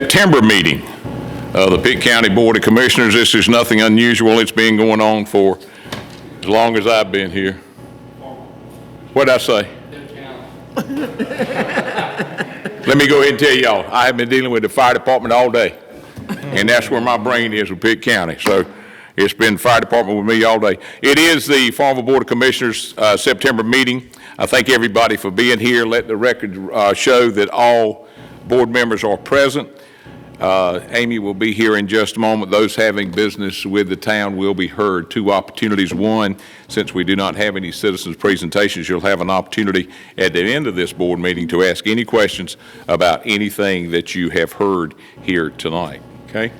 September meeting of the Pitt County Board of Commissioners. This is nothing unusual. It's been going on for as long as I've been here. What did I say? Let me go ahead and tell y'all, I have been dealing with the fire department all day, and that's where my brain is with Pitt County. So it's been fire department with me all day. It is the Farmville Board of Commissioners September meeting. I thank everybody for being here. Let the record show that all board members are present. Amy will be here in just a moment. Those having business with the town will be heard. Two opportunities. One, since we do not have any citizens presentations, you'll have an opportunity at the end of this board meeting to ask any questions about anything that you have heard here tonight. Okay?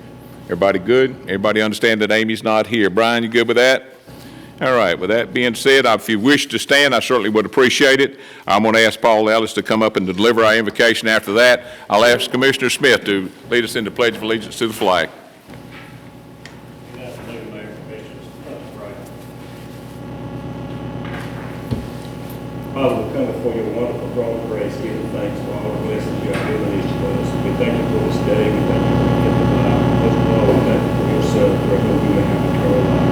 Everybody good? Everybody understand that Amy's not here? Brian, you good with that? All right, with that being said, if you wish to stand, I certainly would appreciate it. I'm going to ask Paul Ellis to come up and deliver our invocation. After that, I'll ask Commissioner Smith to lead us in the Pledge of Allegiance to the flag. Good afternoon, Mayor, Commissioners. Father, we come before your wonderful throne of grace, giving thanks for all the blessings you have given each of us. We thank you for this day. We thank you for the gift of life. Most of all, we thank you for your Son, for whom you may have eternal life.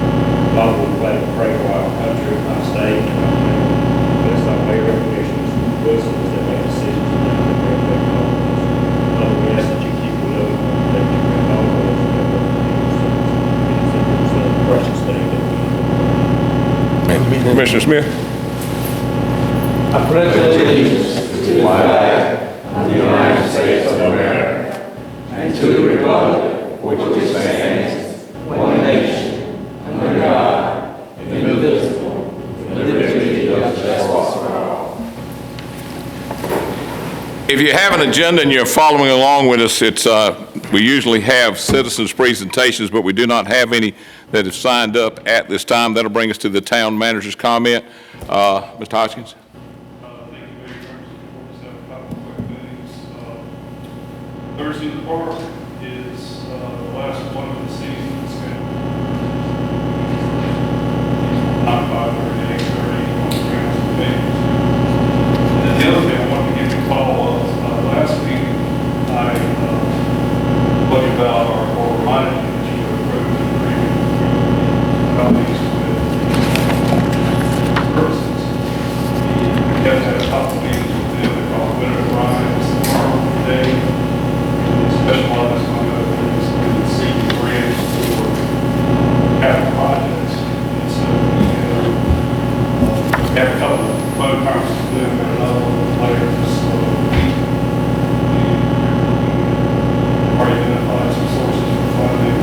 Father, we're glad to pray for our country, our state, and our family. Bless our mayor and commissioners, wisdom as they make decisions today that may affect all of us. Father, we ask that you keep the love that you grant all of us and ever it is in your Son's precious name that we pray. Commissioner Smith. I pledge allegiance to the flag of the United States of America and to the republic for which it stands, one nation, under God, indivisible, with liberty and justice for all. If you have an agenda and you're following along with us, we usually have citizens' presentations, but we do not have any that have signed up at this time. That'll bring us to the town manager's comment. Mr. Hodgkins. Thank you, Mayor. Just have a couple of quick things. Thursday in the Park is the last one of the season. It's going to be 5:30 to 8:30 on the grounds for fans. And then the other thing I wanted to give you a call of, last week I told you about or reminded you that you were approved an agreement with companies with services. We have had a couple of meetings with them. They're called Winter Ryan's Farmville today. They specialize on the seeking grants for capital projects. And so we have a couple of phone conferences with them and another one later this week. We already identified some sources for funding.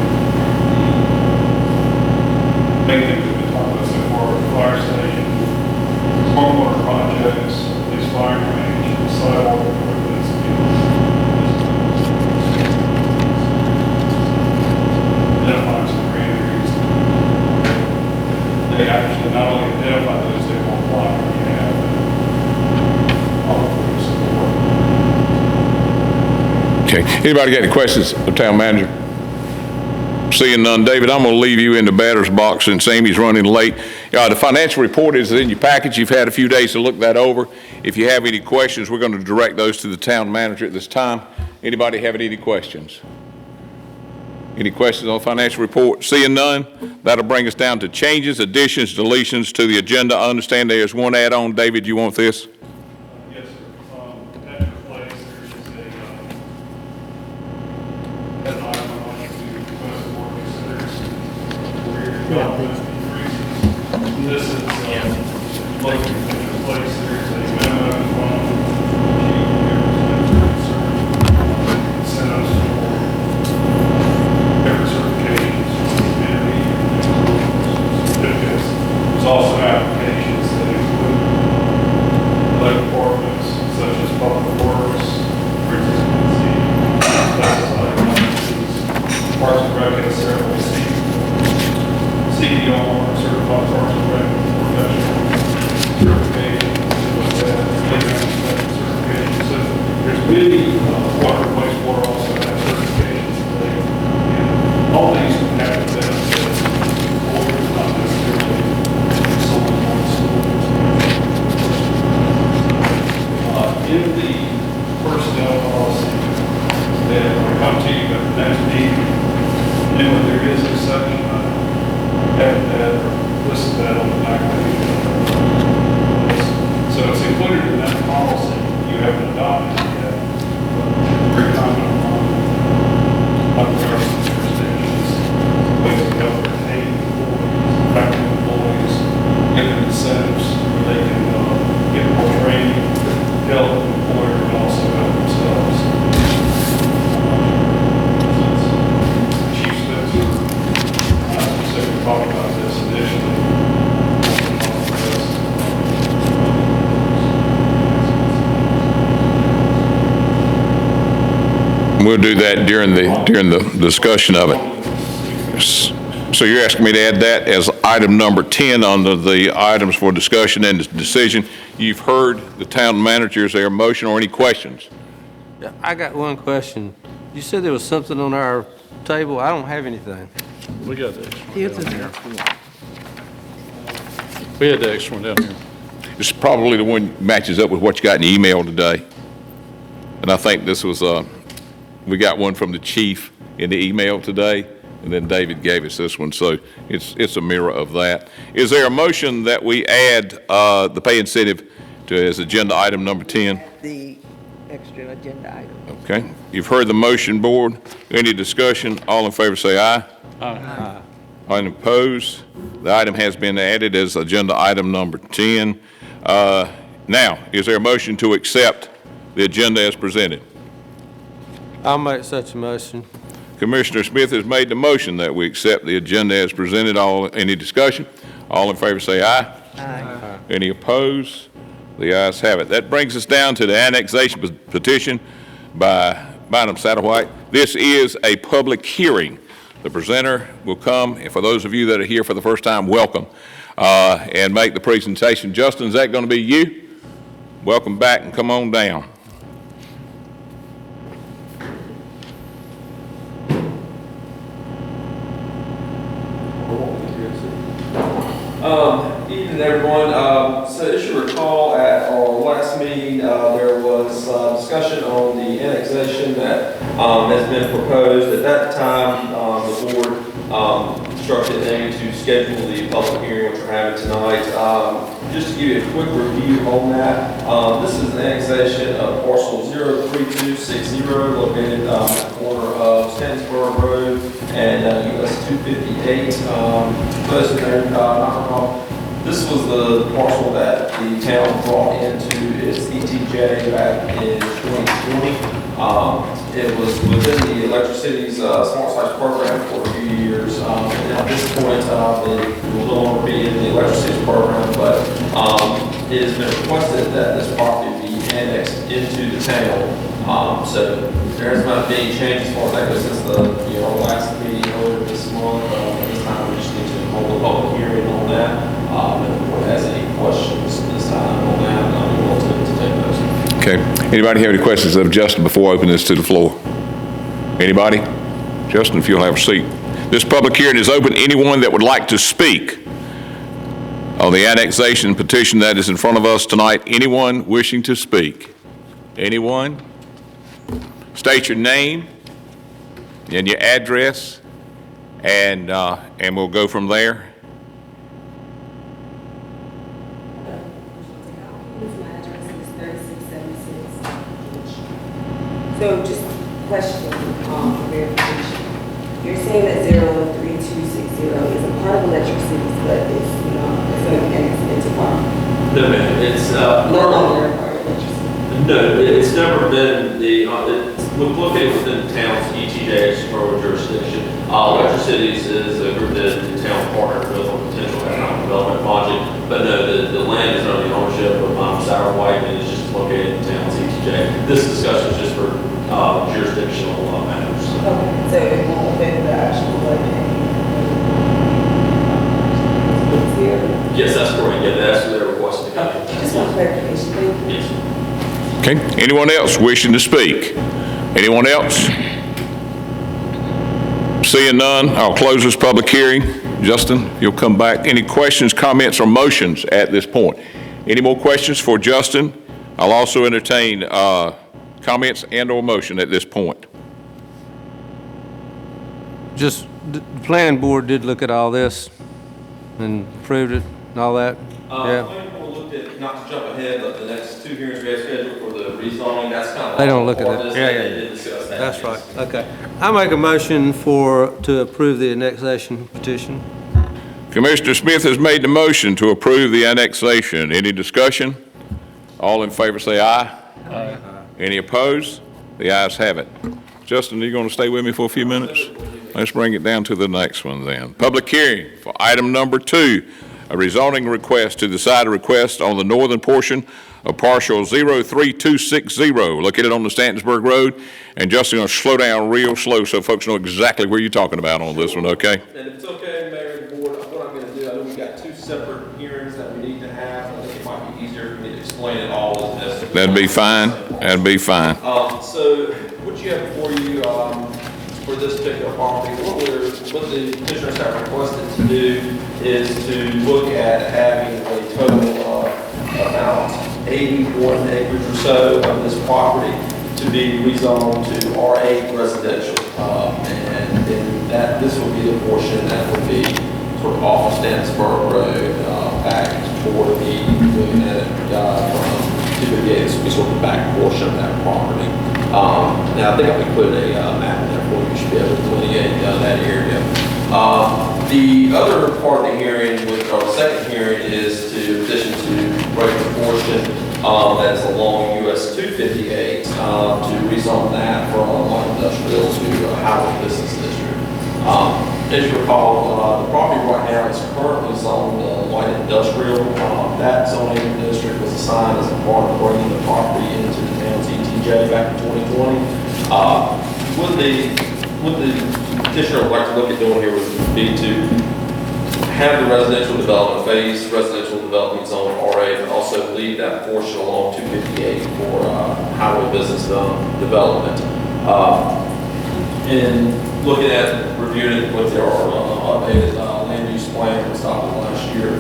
Main thing we've been talking about so far are the fire station, stormwater projects, police fire range, sidewalk improvements, identifying some grant areas. They actually not only identify those, they will apply for rehab and all of those support. Okay. Anybody got any questions of town manager? Seeing none, David, I'm going to leave you in the batter's box since Amy's running late. The financial report is in your package. You've had a few days to look that over. If you have any questions, we're going to direct those to the town manager at this time. Anybody have any questions? Any questions on the financial report? Seeing none, that'll bring us down to changes, additions, deletions to the agenda. I understand there's one add-on. David, you want this? Yes, sir. At your place, there is an item I'd like to request the board considers for your development increases. This is, located at your place, there is a memo from incentives for different certifications, community, certificates. There's also applications that include other departments such as public works, Parks and Rec has several CDR, certified Parks and Rec professionals. to you at the next meeting. And then when there is a section, have that or list that on the back page. So it's included in that policy. You haven't adopted it yet. Very confident on other jurisdictions, ways to go for paying employees, tracking employees, giving incentives where they can get more training, help the employer, and also help themselves. Chief Spencer, specifically talked about this initially. We'll do that during the discussion of it. So you're asking me to add that as item number 10 under the items for discussion and decision. You've heard the town manager. Is there a motion or any questions? Yeah, I got one question. You said there was something on our table. I don't have anything. We got the extra one Here's down the here. next one. We had the extra one down here. This is probably the one that matches up with what you got in the email today. And I think this was, we got one from the chief in the email today, and then David gave us this one, so it's a mirror of that. Is there a motion that we add the pay incentive to as agenda item number 10? The extra agenda item. Okay, you've heard the motion, board. Any discussion? All in favor say aye. Aye. All opposed? The item has been added as agenda item number 10. Now, is there a motion to accept the agenda as presented? I'll make such a motion. Commissioner Smith has made the motion that we accept the agenda as presented. Any discussion? All in favor say aye. Aye. Any opposed? The ayes have it. That brings us down to the annexation petition by Bynum Satterwhite. This is a public hearing. The presenter will come, and for those of you that are here for the first time, welcome, and make the presentation. Justin, is that going to be you? Welcome back and come on down. Evening, everyone. So as you recall, at our last meeting, there was discussion on the annexation that has been proposed. At that time, the board instructed Amy to schedule the public hearing, which we're having tonight. Just to give you a quick review on that, this is an annexation of parcel 03260 located at the corner of Stannisburg Road and US 258. Posted there, this was the parcel that the town brought into its ETJ back in 2020. It was within the Electric City's Smart Sites program for a few years. And at this point, it will no longer be in the Electric City's program, but it has been requested that this property be annexed into the town. So there has not been any changes for that since the last meeting earlier this month. This time we just need to hold a public hearing on that. If the board has any questions this time on that, I'm willing to take those. Okay. Anybody have any questions of Justin before I open this to the floor? Anybody? Justin, if you'll have a seat. This public hearing is open. Anyone that would like to speak on the annexation petition that is in front of us tonight, anyone wishing to speak? Anyone? State your name and your address, and we'll go from there. My address is 3676. So just question, verification. You're saying that 03260 is a part of Electric Cities, but it's not, it's going to be annexed into Farmville. No, ma'am. It's No longer a part of Electric Cities. no, it's never been the. It's located within the town's ETJ's borough jurisdiction. Electric Cities is a group that the town partnered with on potential economic development project, but no, the land is under the ownership of Satterwhite and it's just located in the town's ETJ. This discussion is just for jurisdictional matters. Okay, so it won't affect the actual budget? Yes, that's correct. Yeah, that's what they're requesting. Just one clarification, thank you. Yes. Okay. Anyone else wishing to speak? Anyone else? Seeing none, I'll close this public hearing. Justin, you'll come back. Any questions, comments, or motions at this point? Any more questions for Justin? I'll also entertain comments and/or motion at this point. just, the planning board did look at all this and approved it and all that? Yeah, Planning board looked at, not to jump ahead, but the next two hearings we have scheduled for the rezoning, that's kind of. They don't look at part it. of this. Yeah, They yeah. did discuss that. that's right, okay. I make a motion to approve the annexation petition. Commissioner Smith has made the motion to approve the annexation. Any discussion? All in favor say aye. Aye. Any opposed? The ayes have it. Justin, are you going to stay with me for a few minutes? Let's bring it down to the next one then. Public hearing for item number 2, a rezoning request to decide a request on the northern portion of partial 03260, located on the Stantonsburg Road. And Justin, going to slow down real slow so folks know exactly where you're talking about on this one, okay? And if it's okay, Mayor and Board, what I'm going to do, I know we've got two separate hearings that we need to have. I think it might be easier for me to explain it all as best. That'd be fine. That'd be fine. So what you have before you, for this particular property, what the commissioners have requested to do is to look at having a total of about 81 acres or so of this property to be rezoned to R8 residential. And then this would be the portion that would be sort of off of Stantonsburg Road, back toward looking at it, from 258, this would be sort of the back portion of that property. Now, I think I've included a map in there for you. You should be able to delineate that area. The other part of the hearing, or the second hearing, is to petition to break the portion that's along US 258 to rezone that from light industrial to housing business district. As you recall, the property right now is currently zoned light industrial. That zoning district was assigned as a part of bringing the property into the town's ETJ back in 2020. What the petitioner would like to look at doing here would be to have the residential development phase, residential development zone R8, and also leave that portion along 258 for highway business development. And looking at reviewing it with their updated land use plan that was adopted last year,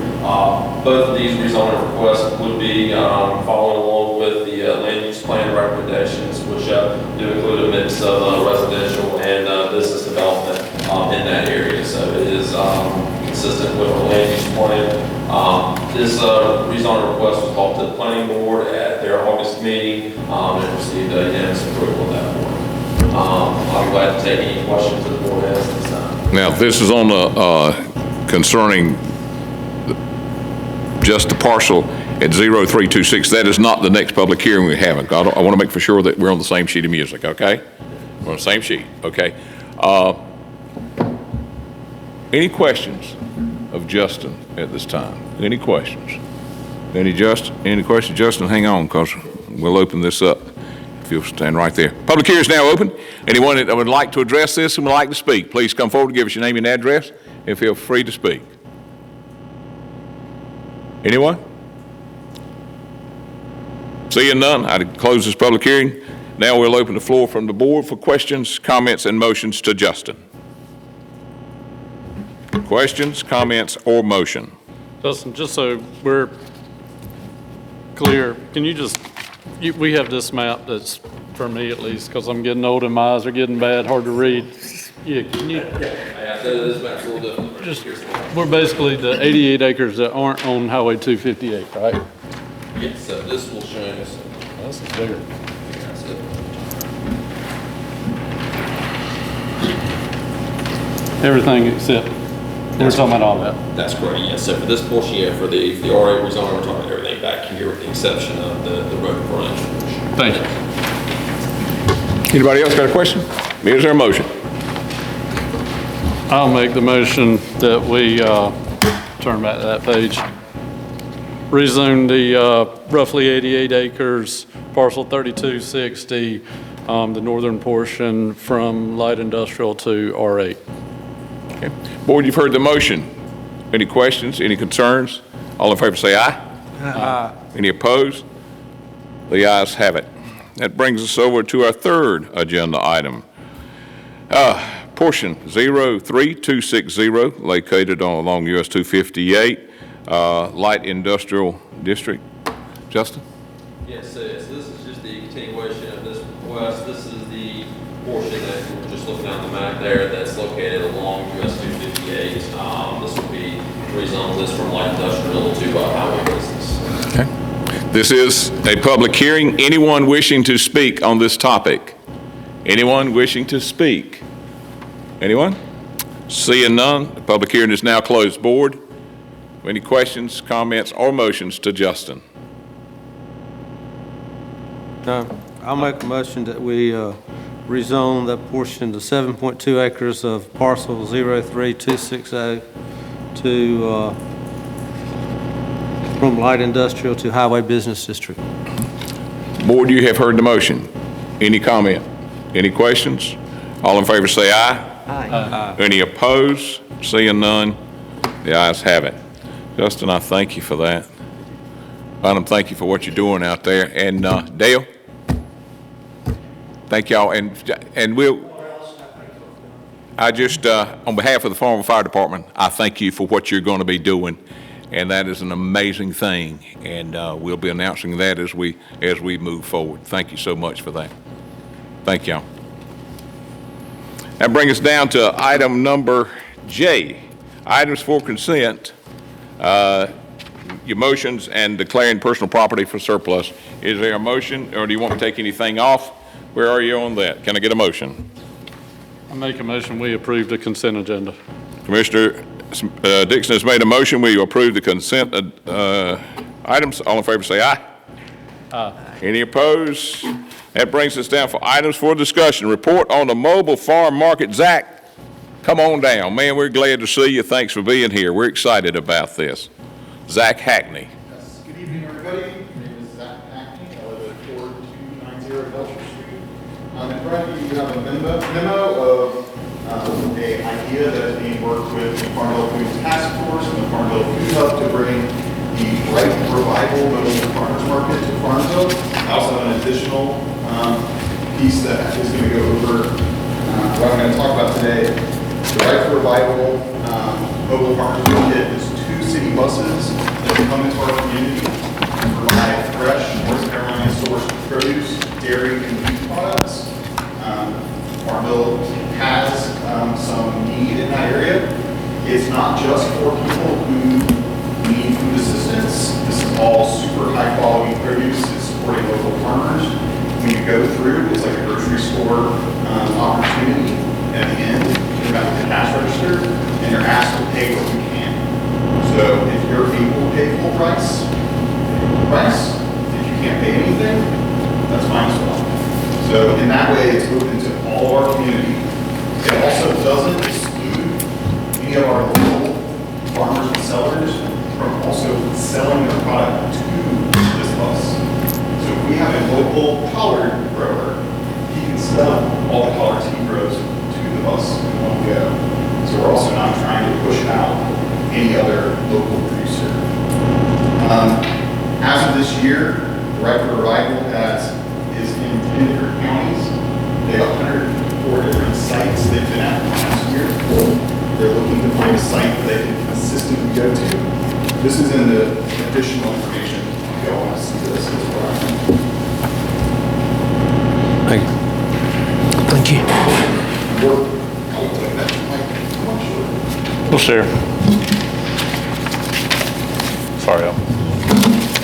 both of these rezoning requests would be following along with the land use plan recommendations, which do include a mix of residential and business development in that area. So it is consistent with our land use plan. This rezoning request was brought to the planning board at their August meeting and received unanimous approval at that point. I'm glad to take any questions that the board has this time. Now, this is on the, concerning just the parcel at 0326. That is not the next public hearing we're having. I want to make for sure that we're on the same sheet of music, okay? We're on the same sheet, okay? Any questions of Justin at this time? Any questions? Any questions? Justin, hang on, because we'll open this up. If you'll stand right there. Public hearing is now open. Anyone that would like to address this and would like to speak, please come forward and give us your name and address and feel free to speak. Anyone? Seeing none, I close this public hearing. Now we'll open the floor from the board for questions, comments, and motions to Justin. Questions, comments, or motion? Justin, just so we're clear, can you just, we have this map that's, for me at least, because I'm getting old and my eyes are getting bad, hard to read. Yeah, can you? Yeah, this map's a little different. Just, we're basically the 88 acres that aren't on Highway 258, right? Yes, so this will show us. This is bigger. That's it. Everything except, we're talking about all that. That's correct, yes. So for this portion, yeah, for the R8 rezoning, we're talking about everything back here with the exception of the road frontage portion. Thank you. Anybody else got a question? Is there a motion? I'll make the motion that we turn back to that page. Rezone the roughly 88 acres, parcel 3260, the northern portion from light industrial to R8. Okay. Board, you've heard the motion. Any questions, any concerns? All in favor say aye. Aye. Any opposed? The ayes have it. That brings us over to our third agenda item. Portion 03260, located along US 258, light industrial district. Justin? Yes, so this is just the continuation of this request. This is the portion that we were just looking at on the map there that's located along US 258. This will be rezoned this from light industrial to highway business. Okay. This is a public hearing. Anyone wishing to speak on this topic? Anyone wishing to speak? Anyone? Seeing none, the public hearing is now closed. Board, any questions, comments, or motions to Justin? I'll make a motion that we rezone that portion to 7.2 acres of parcel 03260 to, from light industrial to highway business district. Board, you have heard the motion. Any comment? Any questions? All in favor say aye. Aye. Any opposed? Seeing none, the ayes have it. Justin, I thank you for that. Bynum, thank you for what you're doing out there. And Dale, thank y'all. And I just, on behalf of the Farmville Fire Department, I thank you for what you're going to be doing. And that is an amazing thing. And we'll be announcing that as we move forward. Thank you so much for that. Thank y'all. That brings us down to item number J, items for consent, your motions and declaring personal property for surplus. Is there a motion, or do you want to take anything off? Where are you on that? Can I get a motion? I make a motion, we approve the consent agenda. Commissioner Dixon has made a motion. We approve the consent items. All in favor say aye. Aye. Any opposed? That brings us down for items for discussion. Report on the mobile farm market. Zach, come on down. Man, we're glad to see you. Thanks for being here. We're excited about this. Zach Hackney. Yes, good evening, everybody. My name is Zach Hackney. I live at 4290 Belcher Street. In front of you, you have a memo of a idea that is being worked with the Farmville Food Task Force and the Farmville Food Hub to bring the Right Revival Mobile Farmers Market to Farmville. I also have an additional piece that is going to go over what I'm going to talk about today. The Right Revival Mobile Farmers Market is 2 city buses that will come into our community and provide fresh North Carolina sourced produce, dairy, and meat products. Farmville has some need in that area. It's not just for people who need food assistance. This is all super high quality produce. It's supporting local farmers. When you go through, it's like a grocery store opportunity. At the end, you're back at the cash register and you're asked to pay what you can. So if you're able to pay full price, pay full price. If you can't pay anything, that's fine as well. So in that way, it's open to all of our community. It also doesn't exclude any of our local farmers and sellers from also selling their product to this bus. So if we have a local collard grower, he can sell all the collards he grows to the bus in one go. So we're also not trying to push out any other local producer. As of this year, the Right for Revival is in 10 different counties. They have 104 different sites they've been at last year. They're looking to find a site that they can consistently go to. This is in the additional information. If y'all want to see this as well. Thank you. Thank you. We'll share. Sorry, Al.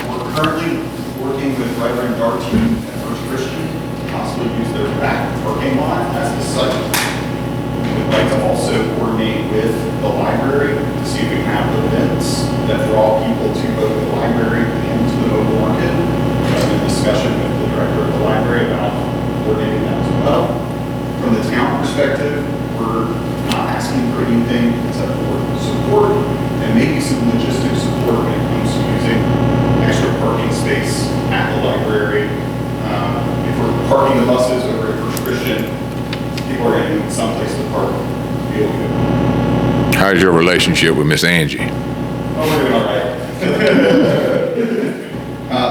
We're currently working with Reverend Darty at First Christian to possibly use their back parking lot as the site. We'd like to also coordinate with the library to see if we can have events that draw people to both the library and to the mobile market. We're in discussion with the director of the library about coordinating that as well. From the town perspective, we're not asking for anything except for support and maybe some logistic support when it comes to using extra parking space at the library. If we're parking the buses over at First Christian, people are going to need someplace to park to be able to go. How's your relationship with Miss Angie? Oh, we're doing all right.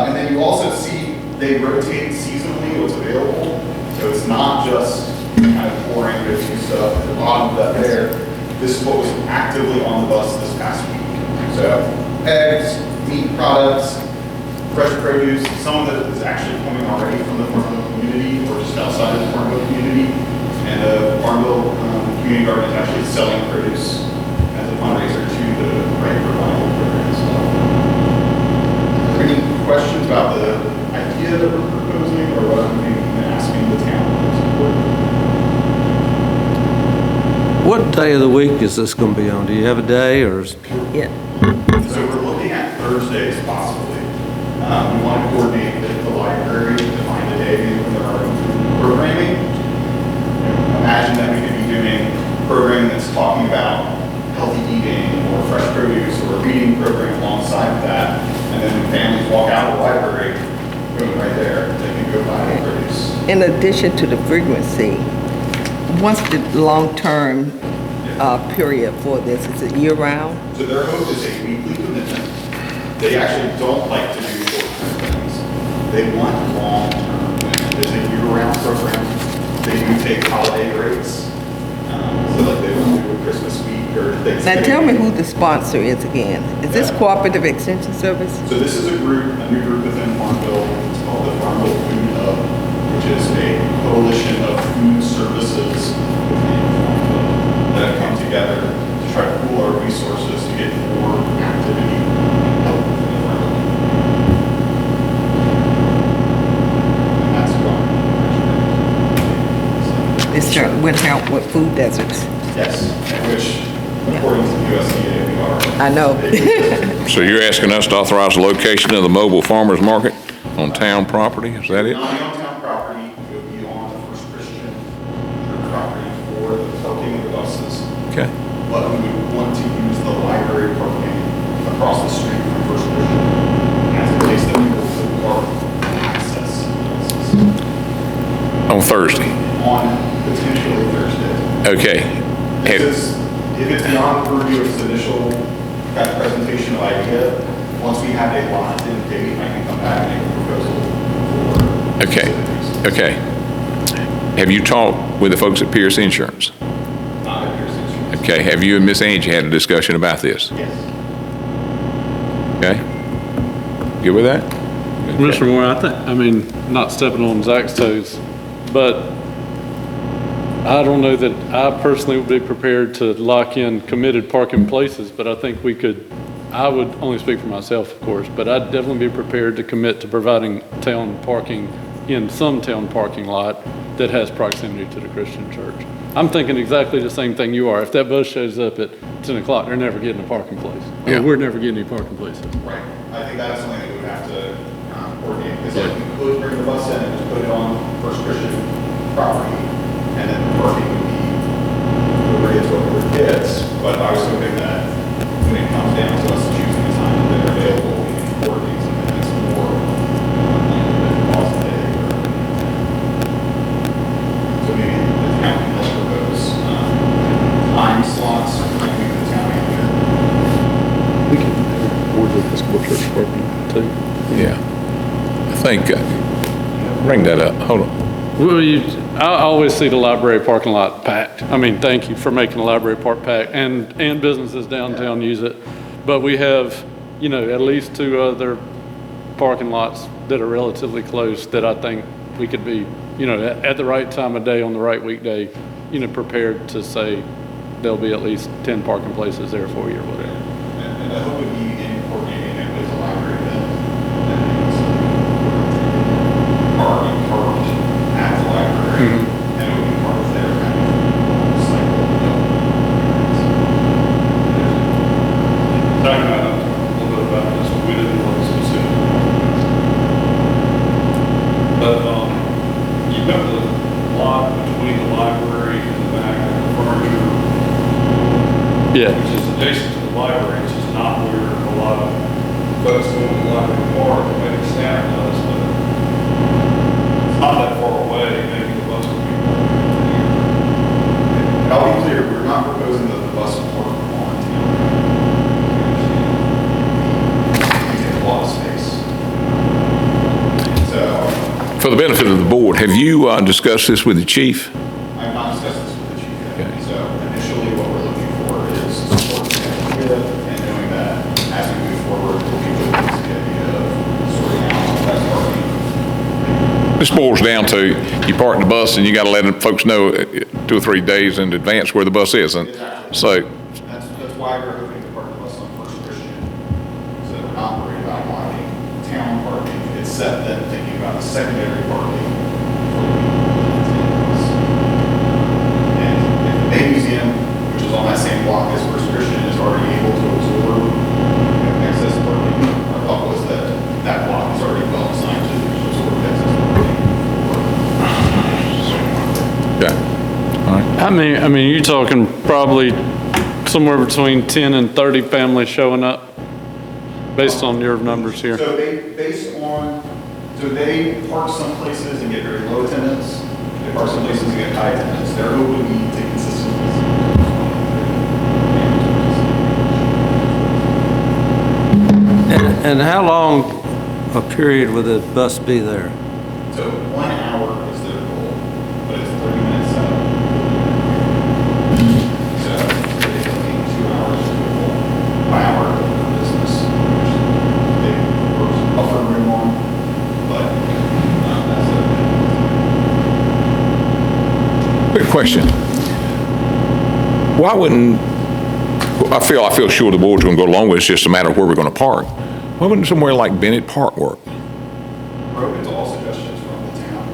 And then you also see they rotate seasonally what's available. So it's not just kind of pouring go-to stuff at the bottom of that there. This is what was actively on the bus this past week. So eggs, meat products, fresh produce, some of it is actually coming already from the Farmville community or just outside of the Farmville community. And the Farmville community garden is actually selling produce as a fundraiser to the Right Revival program as well. Are there any questions about the idea that we're proposing or what I'm maybe asking the town to support? What day of the week is this going to be on? Do you have a day or? Yeah. So we're looking at Thursdays possibly. We want to coordinate with the library to find a day when there are programming. Imagine that we could be doing programming that's talking about healthy eating or fresh produce or a reading program alongside that. And then when families walk out of the library, boom, right there, they can go buy the produce. In addition to the frequency, what's the long-term period for this? Is it year-round? So their hope is a weekly commitment. They actually don't like to do short-term things. They want long-term commitment. It's a year-round program. They do take holiday breaks. So like they don't do a Christmas week or Thanksgiving. Now tell me who the sponsor is again. Is this Cooperative Extension Service? So this is a new group within Farmville. It's called the Farmville Food Hub, which is a coalition of food services within Farmville that have come together to try to pool our resources to get more activity and help within the Farmville community. And that's what This would help with food deserts. yes, which according to USDA we are. I know. So you're asking us to authorize the location of the mobile farmers market on town property, is that it? Not on town property, it would be on the First Christian property for the parking of the buses. Okay. But we would want to use the library parking across the street from First Christian as a place that people could park and access the buses On Thursday? on potentially Thursday. Okay. If it's beyond the purview of this initial kind of presentation of idea, once we have a locked-in date, I can come back and make a proposal for Okay, specifics. okay. Have you talked with the folks at Pierce Insurance? Not at Pierce Insurance. Okay, have you and Miss Angie had a discussion about this? Yes. Okay? Good with that? Mr. Moore, I mean, not stepping on Zach's toes, but I don't know that I personally would be prepared to lock in committed parking places, but I think we could, I would only speak for myself, of course, but I'd definitely be prepared to commit to providing town parking in some town parking lot that has proximity to the Christian church. I'm thinking exactly the same thing you are. If that bus shows up at 10 o'clock, they're never getting a parking place. I mean, Yeah. we're never getting any parking places. Right. I think that's something that we would have to coordinate, because like we could bring the bus in and just put it on First Christian property, and then the parking would be the rate what for kids, but I was hoping that when it comes down to us choosing the time that they're available, we can coordinate something that's more positive. So maybe the town can help propose time slots for maybe the town manager. We can board the Episcopal Church parking too. Yeah. I think, bring that up, hold on. Well, I always see the library parking lot packed. I mean, thank you for making the library park packed, and businesses downtown use it. But we have, at least 2 other parking lots that are relatively close that I think we could be, at the right time of day on the right weekday, prepared to say there'll be at least 10 parking places there for you or whatever. And I hope would be in coordinating it with the library that parked at the library, and it would be part of their kind of cycle. Talking about a little bit about this, but we didn't know the specific. But, you've got the lot between the library and the back of the furniture, Yeah. which is adjacent to the library, which is not where a lot of folks go to the library park, or maybe staff does, but it's not that far away, maybe the bus would be. And I'll be clear, we're not proposing that the bus park on town. We take a lot of space. So, For the benefit of the board, have you discussed this with the chief? I've not discussed this with the chief yet. Okay. So initially, what we're looking for is support and knowing that as we move forward, we'll be looking to the idea of sorting out best parking. This boils down to, you park the bus and you gotta let the folks know 2 or 3 days in advance where the bus is, and so, That's why we're hoping to park the bus on First Christian, so that we're not worried about blocking town parking. It's set then thinking about the secondary parking for the people that take the bus. And if the Bay Museum, which is on that same block as First Christian, is already able to absorb excess parking, our thought was that that block is already well designed to absorb excess parking. yeah. All right. I mean, you're talking probably somewhere between 10 and 30 families showing up, based on your numbers here. So they park some places and get very low attendance. They park some places and get high attendance. Their hope would be to consistently. And how long a period would the bus be there? So 1 hour is their goal, but it's 30 minutes out. So they're looking 2 hours to go, 1 hour for business, which they work buffer room on, but that's it. Quick question. Why wouldn't, I feel sure the board's gonna go along with it, it's just a matter of where we're gonna park. Why wouldn't somewhere like Bennett Park work? We're open to all suggestions from the town.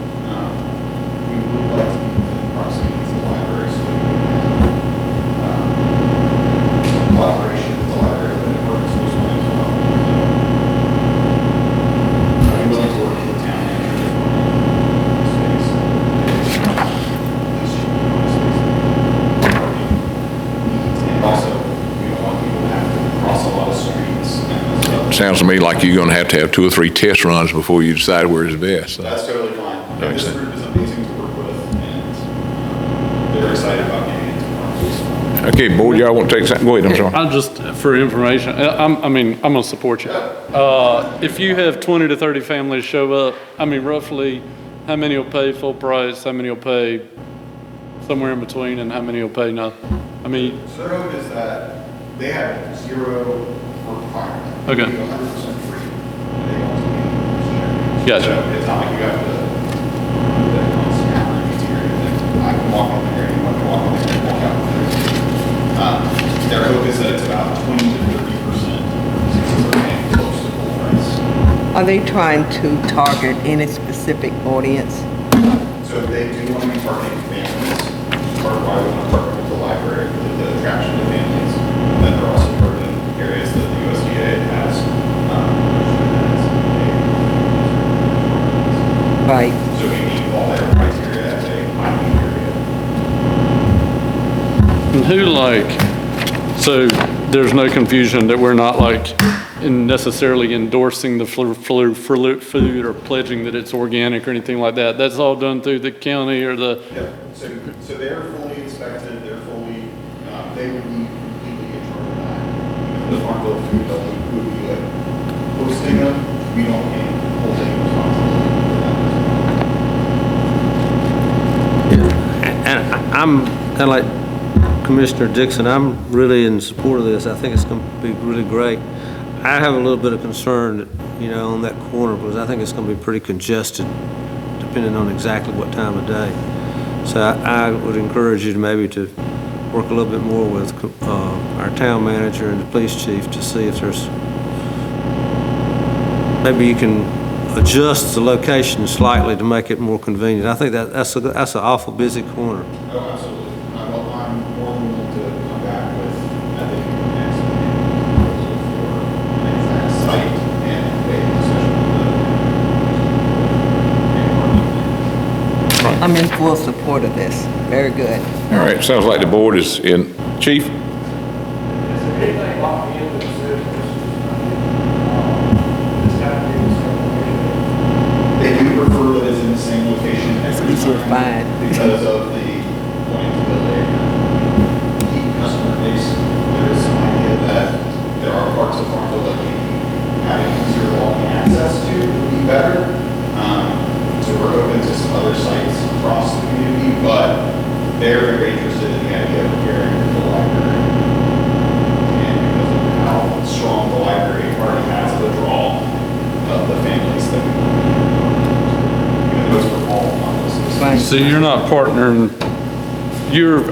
We would like to be in proximity to the library, so we can have collaboration with the library that it works this way as well. I'm willing to work with the town manager on space. And also, we don't want people to have to cross a lot of streets and stuff. Sounds to me like you're gonna have 2 or 3 test runs before you decide where is best. So. That's totally fine. That makes This sense. group is amazing to work with, and they're excited about getting into Farmville. Okay, board, y'all want to take something? Go ahead, I'm sorry. I just, for information, I'm gonna support you. If you have 20 to 30 families show up, I mean, roughly, how many will pay full price, how many will pay somewhere in between, and how many will pay nothing? I mean, So their hope is that they have 0 requirement. Okay. They do 100% free. They don't have to be. Gotcha. So it's not like you have to, that constant material that I can walk in there, anyone can walk in there and walk out there. Their hope is that it's about 20 to 30%, since they're paying close to full price. Are they trying to target any specific audience? So they do want to be targeting families, which is part of why we want to partner with the library, with the attraction of families. Then they're also targeting areas that the USDA has. Right. So we meet all their criteria as a pilot area. and who so there's no confusion that we're not necessarily endorsing the food or pledging that it's organic or anything like that. That's all done through the county or the, Yeah, so they're fully inspected, they would be completely in charge of that. The Farmville food would be like hosting them, we don't hold any responsibility for that. And I'm kind of like Commissioner Dixon, I'm really in support of this. I think it's going to be really great. I have a little bit of concern, on that corner, because I think it's going to be pretty congested, depending on exactly what time of day. So I would encourage you to maybe to work a little bit more with our town manager and the police chief to see if there's, maybe you can adjust the location slightly to make it more convenient. I think that's an awful busy corner. Oh, absolutely. I'm more than willing to come back with, I think, next proposal for an exact site and a discussion with I'm in full support of this. Very good. All right, sounds like the board is in. Chief? Is there anything locked in that says this kind of thing is going to They do prefer that it's in the same location every easy to time find. because of the wanting to build a key customer base. There is some idea that there are parts of Farmville that maybe having easier walking access to would be better. So we're open to some other sites across the community, but they're very interested in the idea of pairing with the library. And because of how strong the library already has the draw of the families that we want. Even though it's So you're not partnering,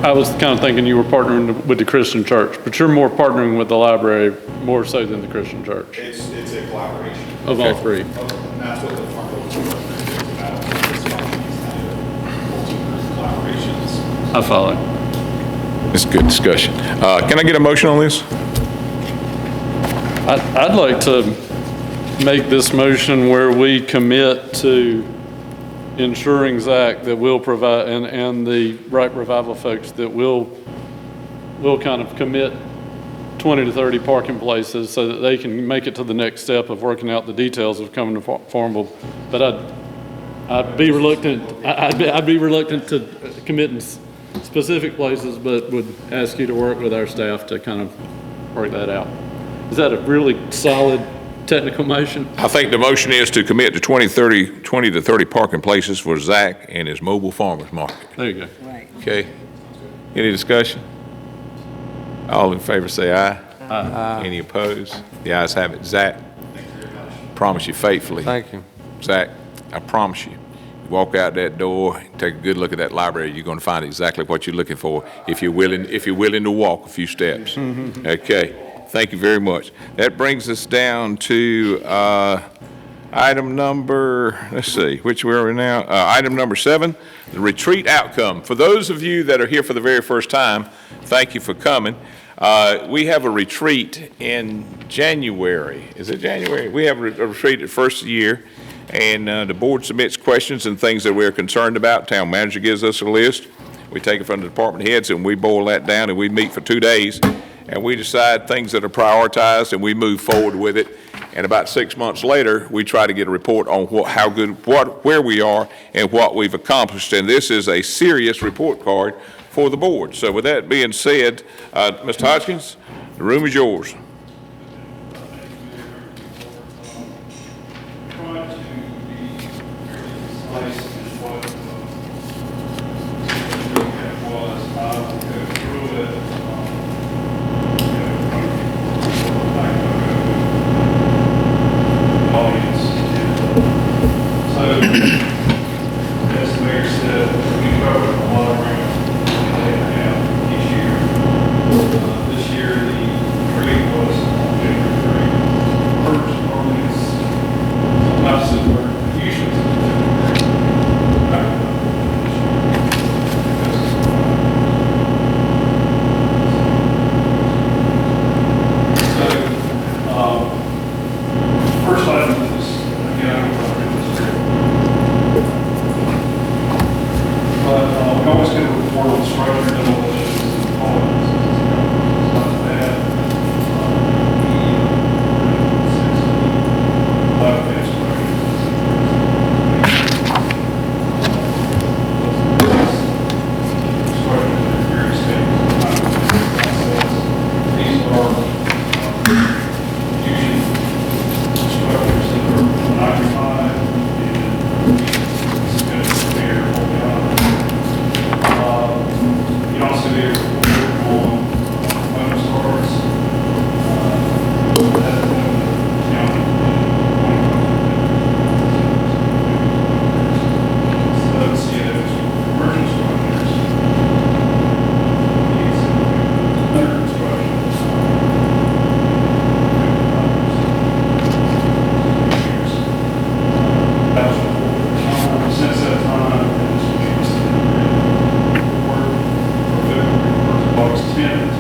I was kind of thinking you were partnering with the Christian church, but you're more partnering with the library more so than the Christian church, It's a collaboration. of all three. And that's what the Farmville Board is about. It's about these kind of multi-group collaborations. I follow. It's a good discussion. Can I get a motion on this? I'd like to make this motion where we commit to ensuring, Zach, that we'll provide, and the Right Revival folks, that we'll kind of commit 20 to 30 parking places so that they can make it to the next step of working out the details of coming to Farmville. But I'd be reluctant to commit in specific places, but would ask you to work with our staff to kind of work that out. Is that a really solid technical motion? I think the motion is to commit to 20 to 30 parking places for Zach and his mobile farmers market. There you go. Right. Okay? Any discussion? All in favor say aye. Aye. Any opposed? The ayes have it. Zach, promise you faithfully. Thank you. Zach, I promise you, you walk out that door, take a good look at that library, you're going to find exactly what you're looking for if you're willing to walk a few steps. Okay. Thank you very much. That brings us down to item number, let's see, which where are we now? Item number 7, the retreat outcome. For those of you that are here for the very first time, thank you for coming. We have a retreat in January. Is it January? We have a retreat at first of the year, and the board submits questions and things that we're concerned about. Town manager gives us a list. We take it from the department heads, and we boil that down, and we meet for 2 days. And we decide things that are prioritized, and we move forward with it. And about 6 months later, we try to get a report on where we are and what we've accomplished. And this is a serious report card for the board. So with that being said, Mr. Hodgkins, the room is yours. Try to be fairly concise in what the was. I will go through it. Audience. So, as the mayor said, we covered a lot of ground each year. This year, the parade was on January 1st. Normally, it's sometimes similar, usually it's January. Back up this year. First item is, again, I don't know if it's but we always get a report on structure demolitions and policies. It's not bad. These are usually structures that are occupied and it's good to clear you also hear on bonus cards. That county. So let's see those commercial structures. These under construction. Since that time, and this will be listed in the report for February 1st, August 10th,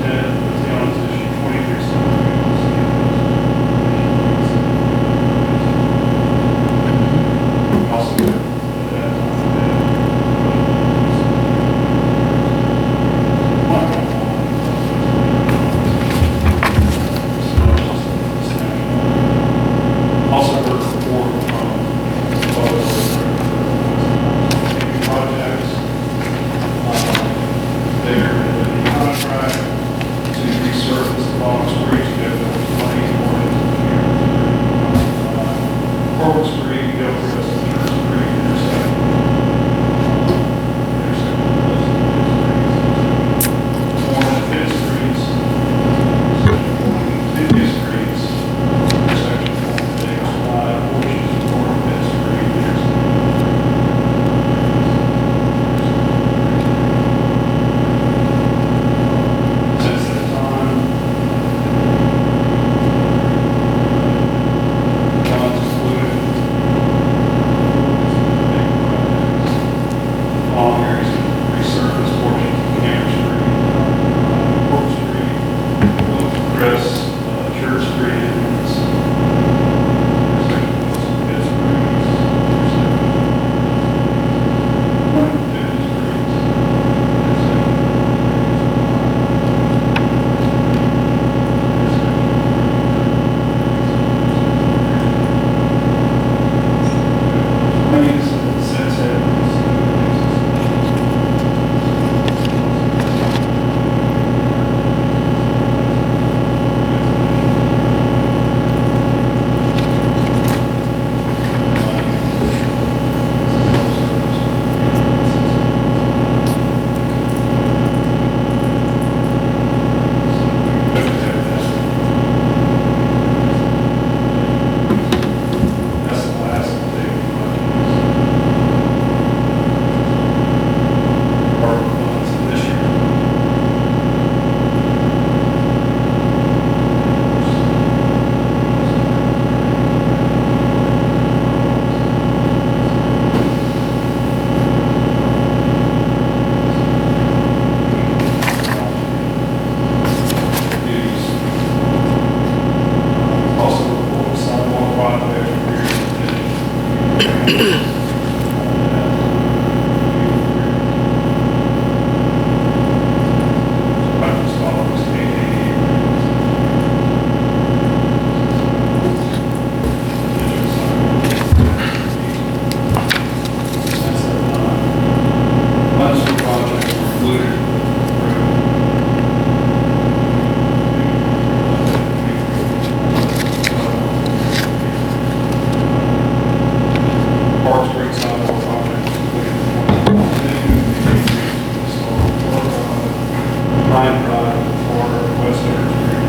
Ryan Drive for West Third Street.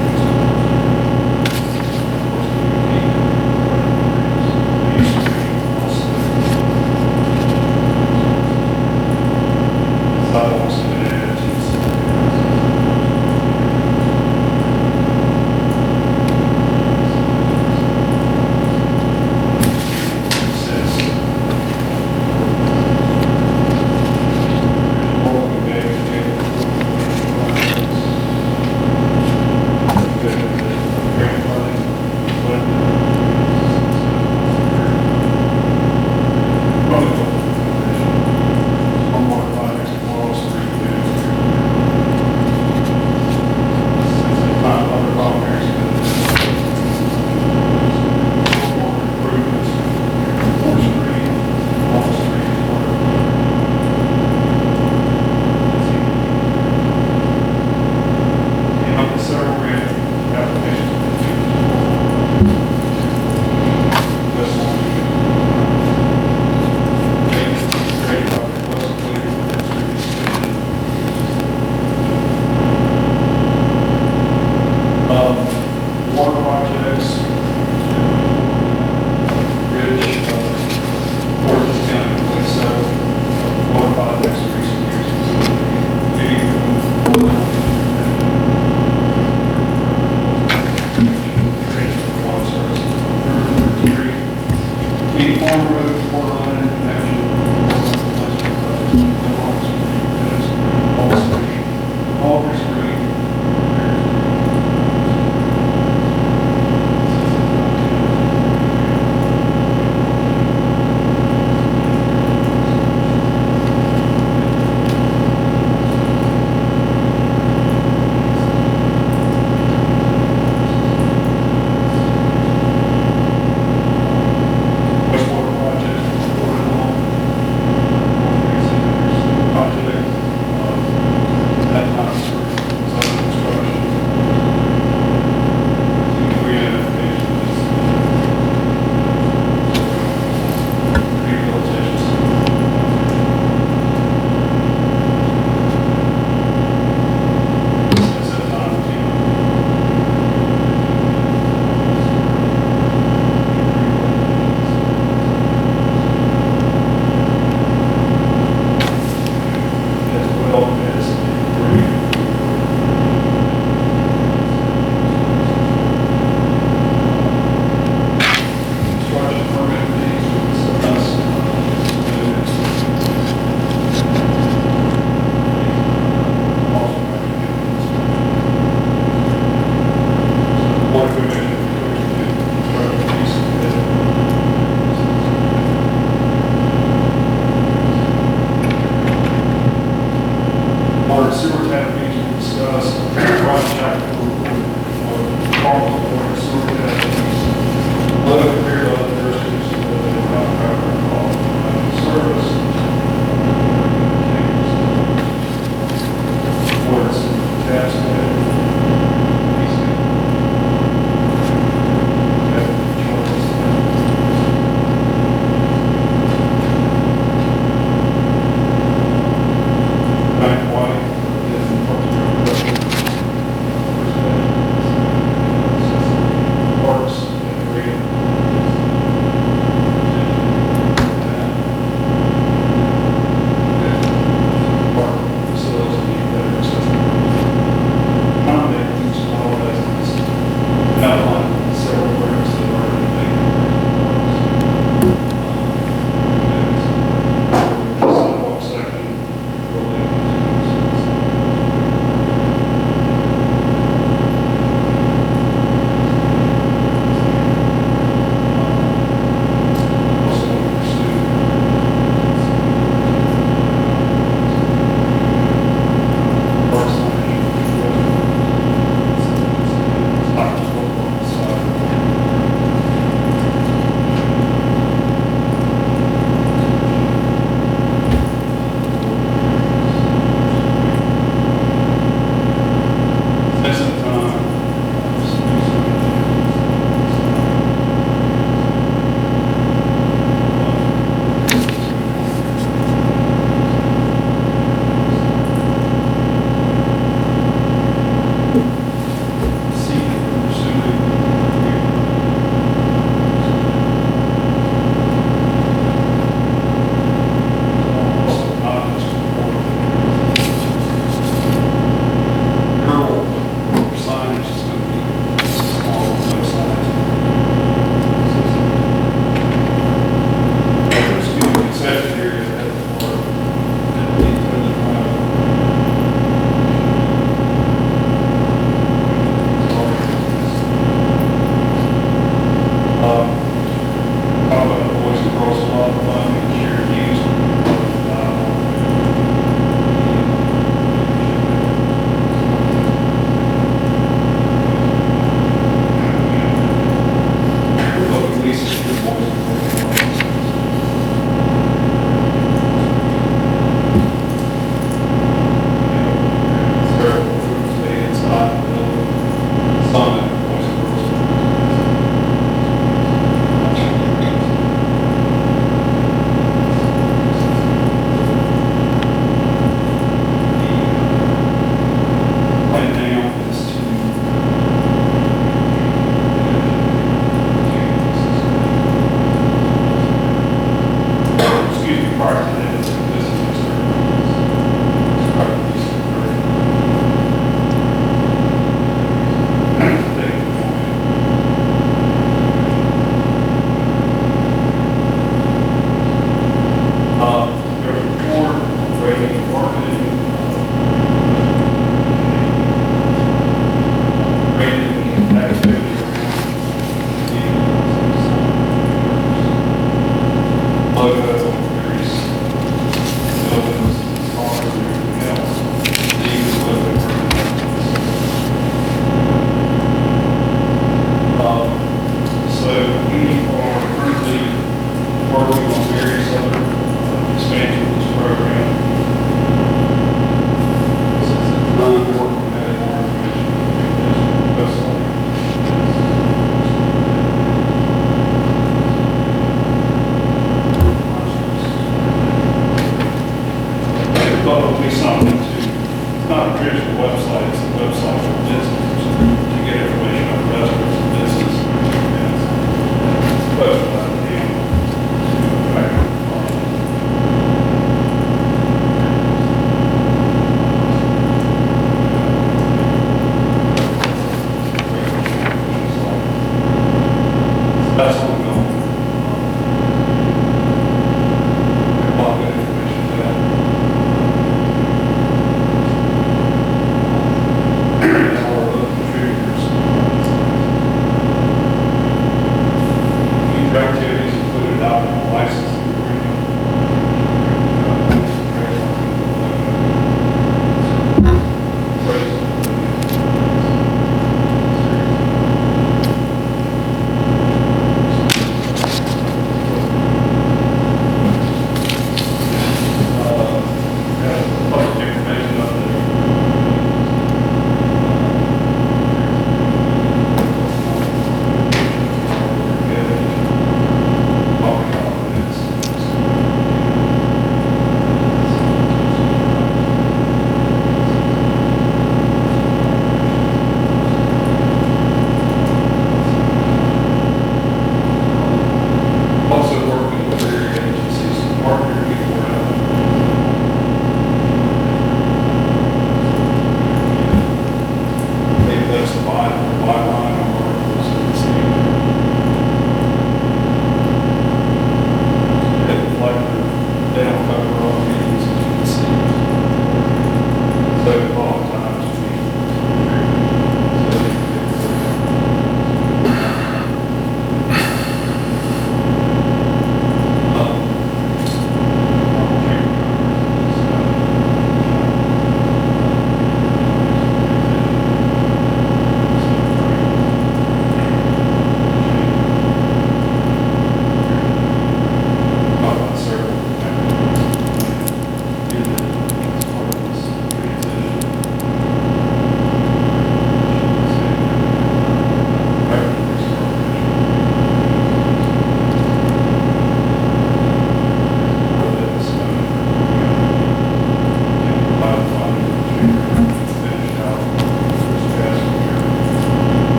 East Street also. Sidewalks have been added to the water projects, bridge, Forest County, Police, water projects in recent years. Farm Road, Port Line, actually, Aubrey Street, wastewater project, water along, project, that time for some construction. Rehabilitation, rehabilitation. That's that time, as well as construction permit fees with us. Water commission, construction fees. Water and sewer tap fees we discussed, project for Farmville water and sewer tap fees. Other compared to other jurisdictions, they have covered all service. Water and sewer taps. Bank White is in Parks and Rec. Park facilities need better accessible.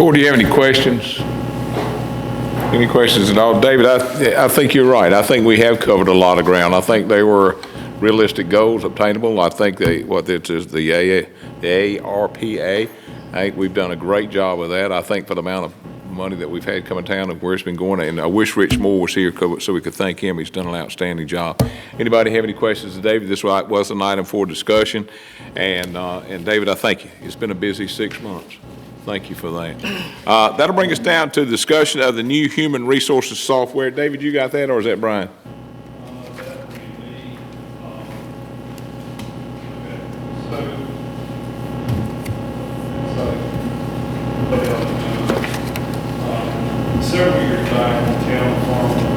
Board, do you have any questions? Any questions at all? David, I think you're right. I think we have covered a lot of ground. I think they were realistic goals, obtainable. I think the ARPA, I think we've done a great job of that. I think for the amount of money that we've had coming down and where it's been going, and I wish Rich Moore was here so we could thank him. He's done an outstanding job. Anybody have any questions of David? This was an item for discussion, and David, I thank you. It's been a busy 6 months. Thank you for that. That'll bring us down to the discussion of the new human resources software. David, you got that, or is that Brian? That would be me. Several years back in the town of Farmville,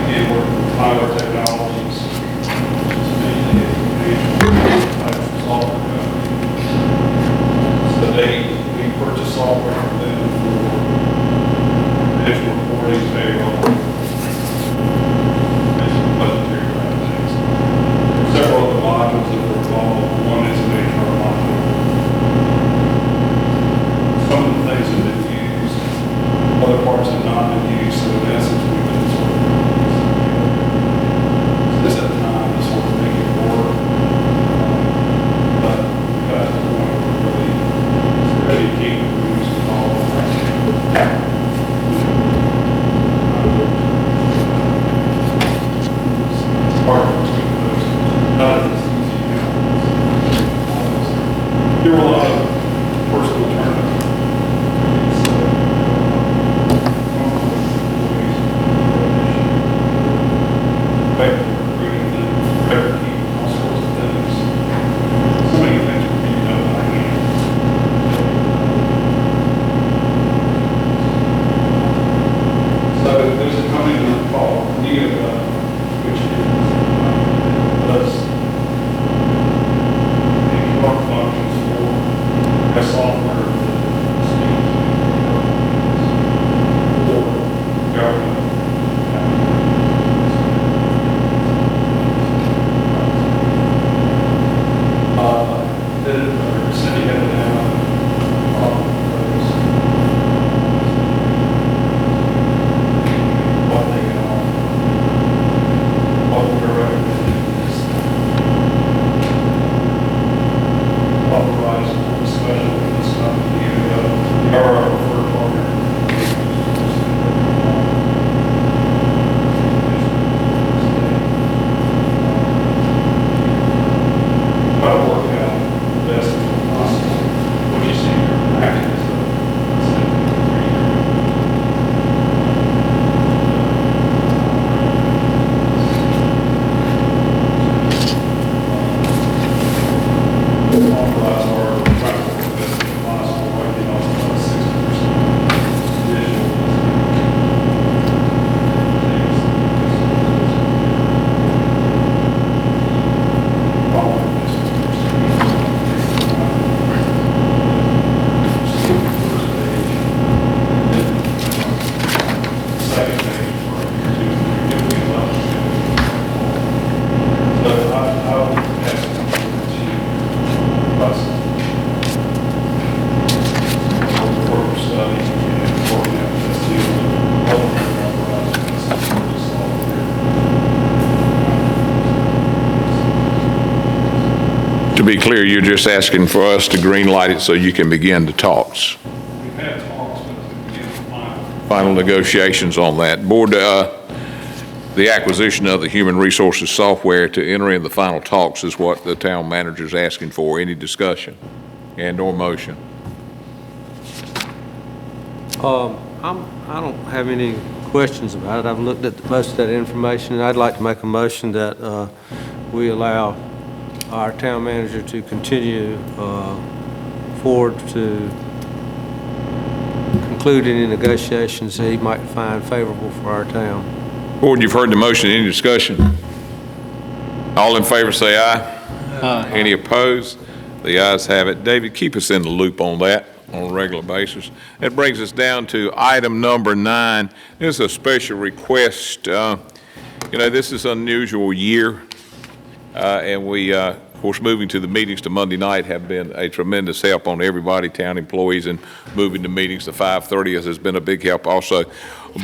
began working with Tyler Technologies, which is mainly a type of software company. So we purchased software from them for financial reporting, payroll, budgetary things. Several other modules that were involved. One is an HR module. Some of the things have been used, other parts have not been used, so in essence, we've been sort of this at the time to sort of make it work. But we got to the point where we're really ready to keep it using all of that. It's hard to keep those, not as easy. There were a lot of personal turnover. To be clear, you're just asking for us to green light it so you can begin the talks. We've had talks, but to begin the Final negotiations on that. Board, the acquisition of the human resources software to enter in the final talks is what the town manager is asking for. Any discussion and/or motion? I don't have any questions about it. I've looked at most of that information, and I'd like to make a motion that we allow our town manager to continue forward to conclude any negotiations that he might find favorable for our town. Board, you've heard the motion. Any discussion? All in favor say aye. Aye. Any opposed? The ayes have it. David, keep us in the loop on that on a regular basis. That brings us down to item number 9. This is a special request. This is an unusual year, and we course, moving to the meetings to Monday night have been a tremendous help on everybody, town employees, and moving the meetings to 5:30 has been a big help also.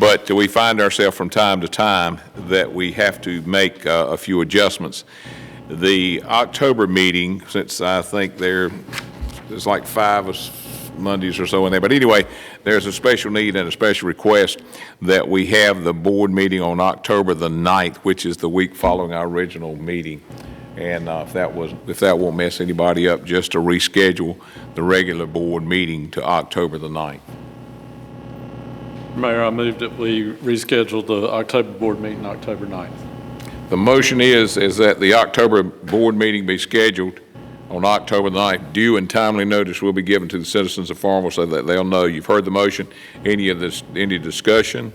But we find ourselves from time to time that we have to make a few adjustments. The October meeting, since I think there's like 5 Mondays or so in there, but anyway, there's a special need and a special request that we have the board meeting on October the 9th, which is the week following our original meeting. And if that won't mess anybody up, just to reschedule the regular board meeting to October the 9th. Mayor, I move that we reschedule the October board meeting October 9th. The motion is that the October board meeting be scheduled on October the 9th. Due and timely notice will be given to the citizens of Farmville so that they'll know. You've heard the motion. Any discussion?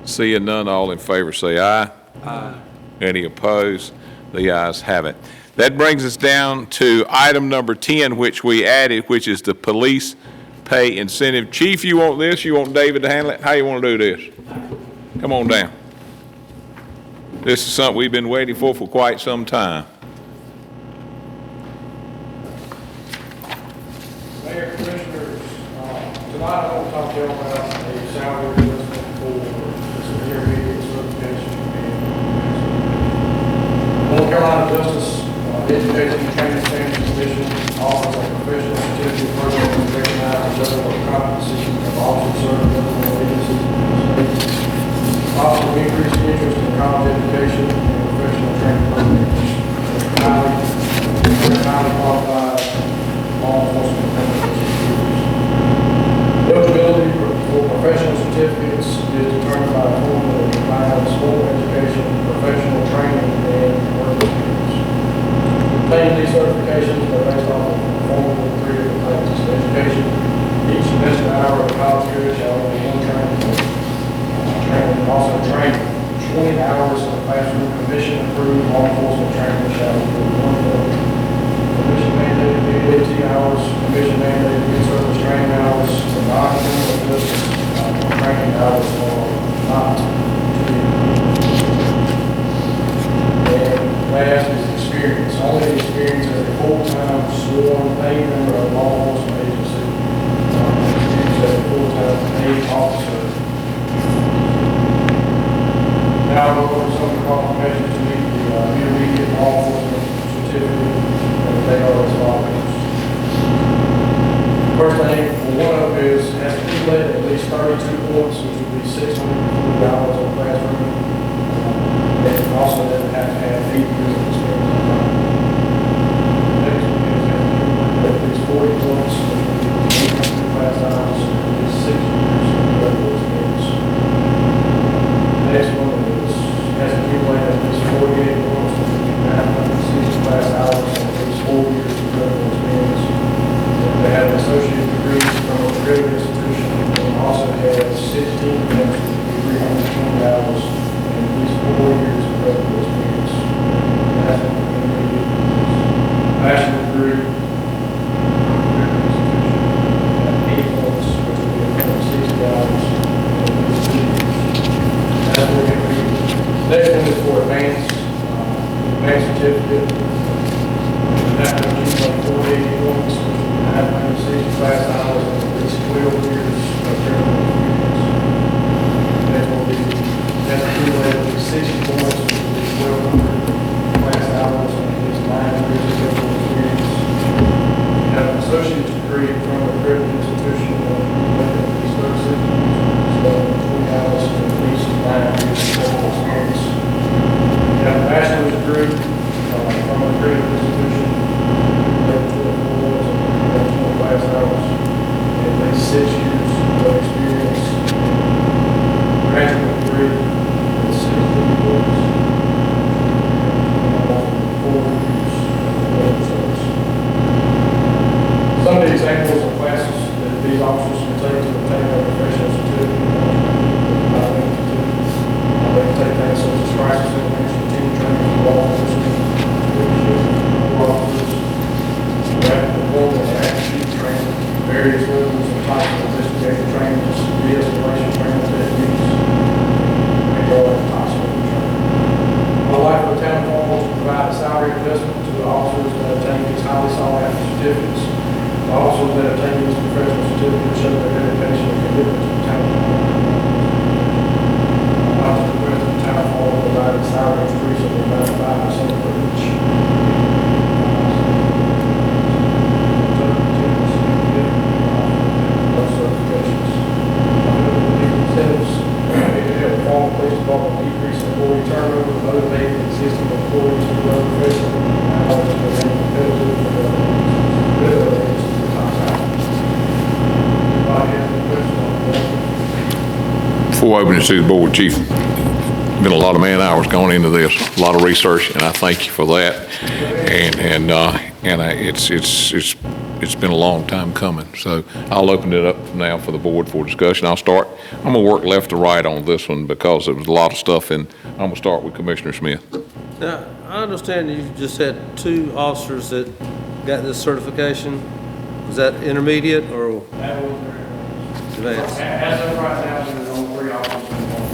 Seeing none, all in favor say aye. Aye. Any opposed? The ayes have it. That brings us down to item number 10, which we added, which is the police pay incentive. Chief, you want this? You want David to handle it? How you want to do this? Come on down. This is something we've been waiting for quite some time. Mayor, Commissioners, tonight I want to talk to you about a salary adjustment for this intermediate certification. North Carolina Justice Education and Training Standards Commission offers a professional certificate program to recognize the level of competency of officers serving government agencies in the state. Also, increase interest in college education and professional training programs. Highly qualified law enforcement professionals. Eligibility for professional certificates is determined by a formula that combines formal education, professional training, and work experience. Obtaining these certifications are based on a formal period of practice and education. Each semester hour of college period shall be one training. Also train 20 hours of classroom commission-approved law enforcement training shall include 1 day. Commission-mandated PAT hours, commission-mandated in-service training hours, and non-criminal justice training hours are not to be. And last is experience. Only experience as a full-time sworn paid member of law enforcement agency. Experience as a full-time paid officer. Now we'll go over some of the qualifications to meet the intermediate law enforcement certificate, and they are as follows. First thing, one of them is has to accumulate at least 32 points, which would be $640 on classroom. And also doesn't have to have 8 years of experience. Next one is has to accumulate at least 40 points, which would be 800 class hours, and at least 6 years of credible experience. Next one has to accumulate at least 48 points, which would be 960 class hours, and at least 4 years of credible experience. They have an associate degree from a accredited institution, and also has 16 points, which would be 320 hours, and at least 4 years of credible experience. That's what we need. Bachelor's degree from a accredited institution, at 80 points, which would be 160 hours, and at least 2 years. That's what we need. Next one is for advanced certificate. That would be like 48 points, which would be 960 class hours, and at least 12 years of credible experience. Next one would be, has to accumulate at least 60 points, which would be 1,200 class hours, and at least 9 years of credible experience. You have an associate's degree from a accredited institution, and at least 36 points, so 20 hours, and at least 9 years of credible experience. You have a bachelor's degree from a accredited institution, 20 class hours, and at least 6 years of experience. Graduate degree with 16 points, 4 years of service. Some of the examples of classes that these officers can take to obtain their professional certificate. They can take things such as crisis intervention, team training, law enforcement, officers, rapid deployment, and active shooter training, various levels and types of investigative training, de-escalation training techniques. increase employee turnover, motivate existing employees to grow professionally, and always remain competitive for the top salary. Anybody have any questions on that? Before I open it to the board, Chief, been a lot of man hours going into this, a lot of research, and I thank you for that. It's been a long time coming. So I'll open it up now for the board for discussion. I'm gonna work left to right on this one because there was a lot of stuff, and I'm gonna start with Commissioner Smith. Now, I understand you just had 2 officers that got this certification. Was that intermediate or That was their, advanced? as of right now, there's only 3 officers involved.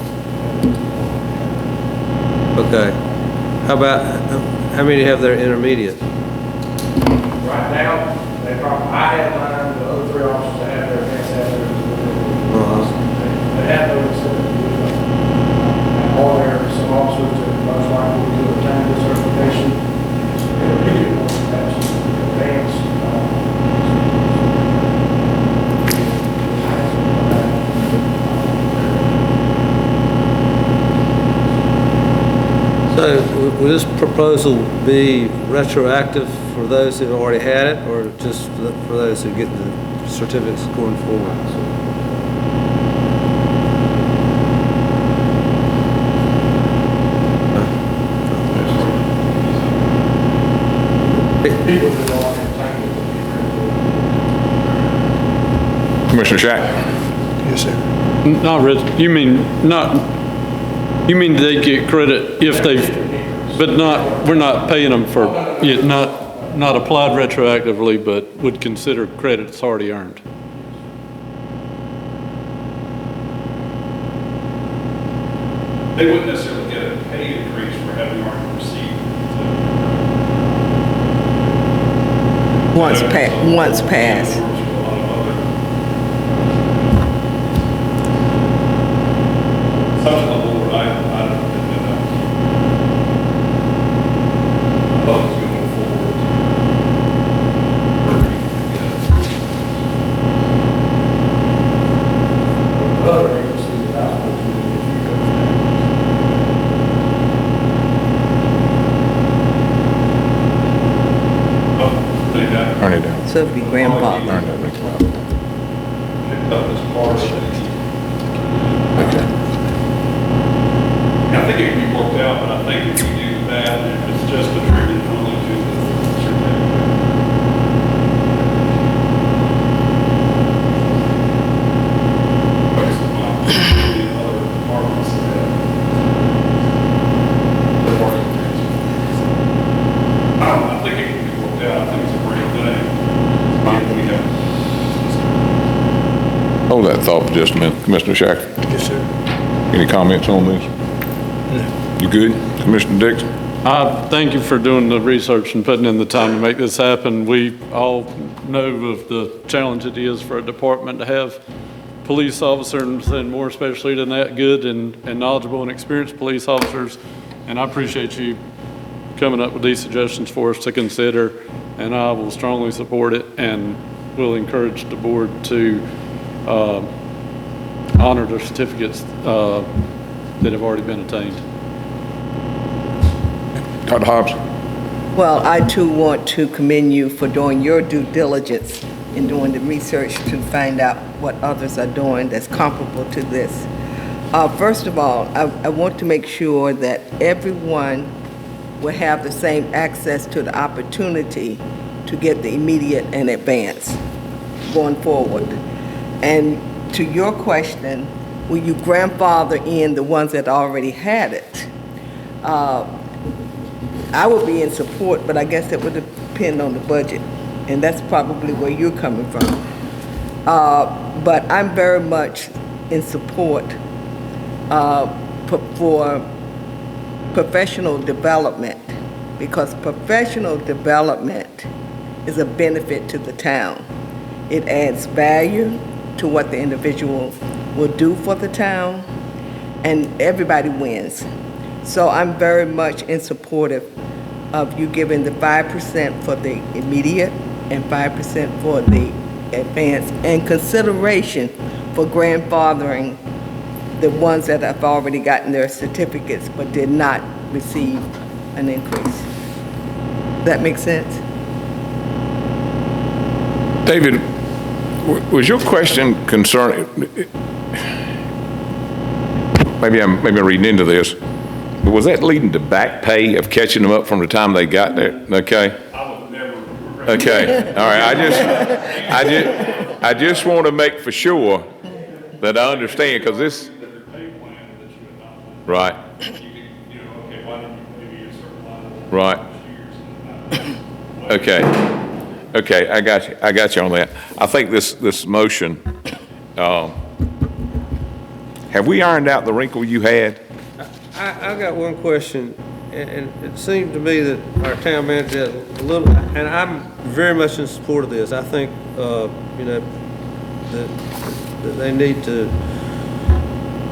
Okay. How about, how many have their intermediate? Right now, they probably, I have mine, the other 3 officers that have their advanced have theirs. They have those, or there are some officers that most likely will obtain the certification. Intermediate ones, actually, advanced. So will this proposal be retroactive for those who've already had it, or just for those who get the certificates going forward? People that are obtained it. Commissioner Shack? Yes, sir. Not really, you mean they get credit if they've, but not, we're not paying them for, yeah, not applied retroactively, but would consider credits already earned. They wouldn't necessarily get a pay increase for having already received. Once passed. Some of the board, I don't know. I thought it was going forward. Other agencies, that's what we do. Turn it down. So it'd be grandfather. Turn it down. Picked up as part of it. Okay. I think it can be worked out, but I think if you do that, if it's just attributed only to the certificate. Focus on the other departments that they're working with. I think it can be worked out. I think it's a great thing. We have. Hold that thought for just a minute. Commissioner Shack, Yes, sir. any comments on this? You good? Commissioner Dixon? Thank you for doing the research and putting in the time to make this happen. We all know of the challenge it is for a department to have police officers, and more especially than that, good and knowledgeable and experienced police officers. And I appreciate you coming up with these suggestions for us to consider, and I will strongly support it and will encourage the board to honor the certificates that have already been attained. Dr. Hobbs? Well, I too want to commend you for doing your due diligence in doing the research to find out what others are doing that's comparable to this. First of all, I want to make sure that everyone will have the same access to the opportunity to get the immediate and advance going forward. And to your question, will you grandfather in the ones that already had it? I would be in support, but I guess it would depend on the budget, and that's probably where you're coming from. But I'm very much in support for professional development, because professional development is a benefit to the town. It adds value to what the individual will do for the town, and everybody wins. So I'm very much in support of you giving the 5% for the immediate and 5% for the advanced, and consideration for grandfathering the ones that have already gotten their certificates but did not receive an increase. That makes sense? David, was your question concerning, maybe I'm reading into this, but was that leading to back pay of catching them up from the time they got there? Okay. I would never. Okay, all right, I just want to make for sure that I understand, because this, That their pay plan that you adopted. right, You could, okay, why didn't you maybe a certain line of right, years? okay, I got you on that. I think this motion, have we ironed out the wrinkle you had? I got one question, and it seemed to me that our town manager had a little, and I'm very much in support of this. I think, that they need to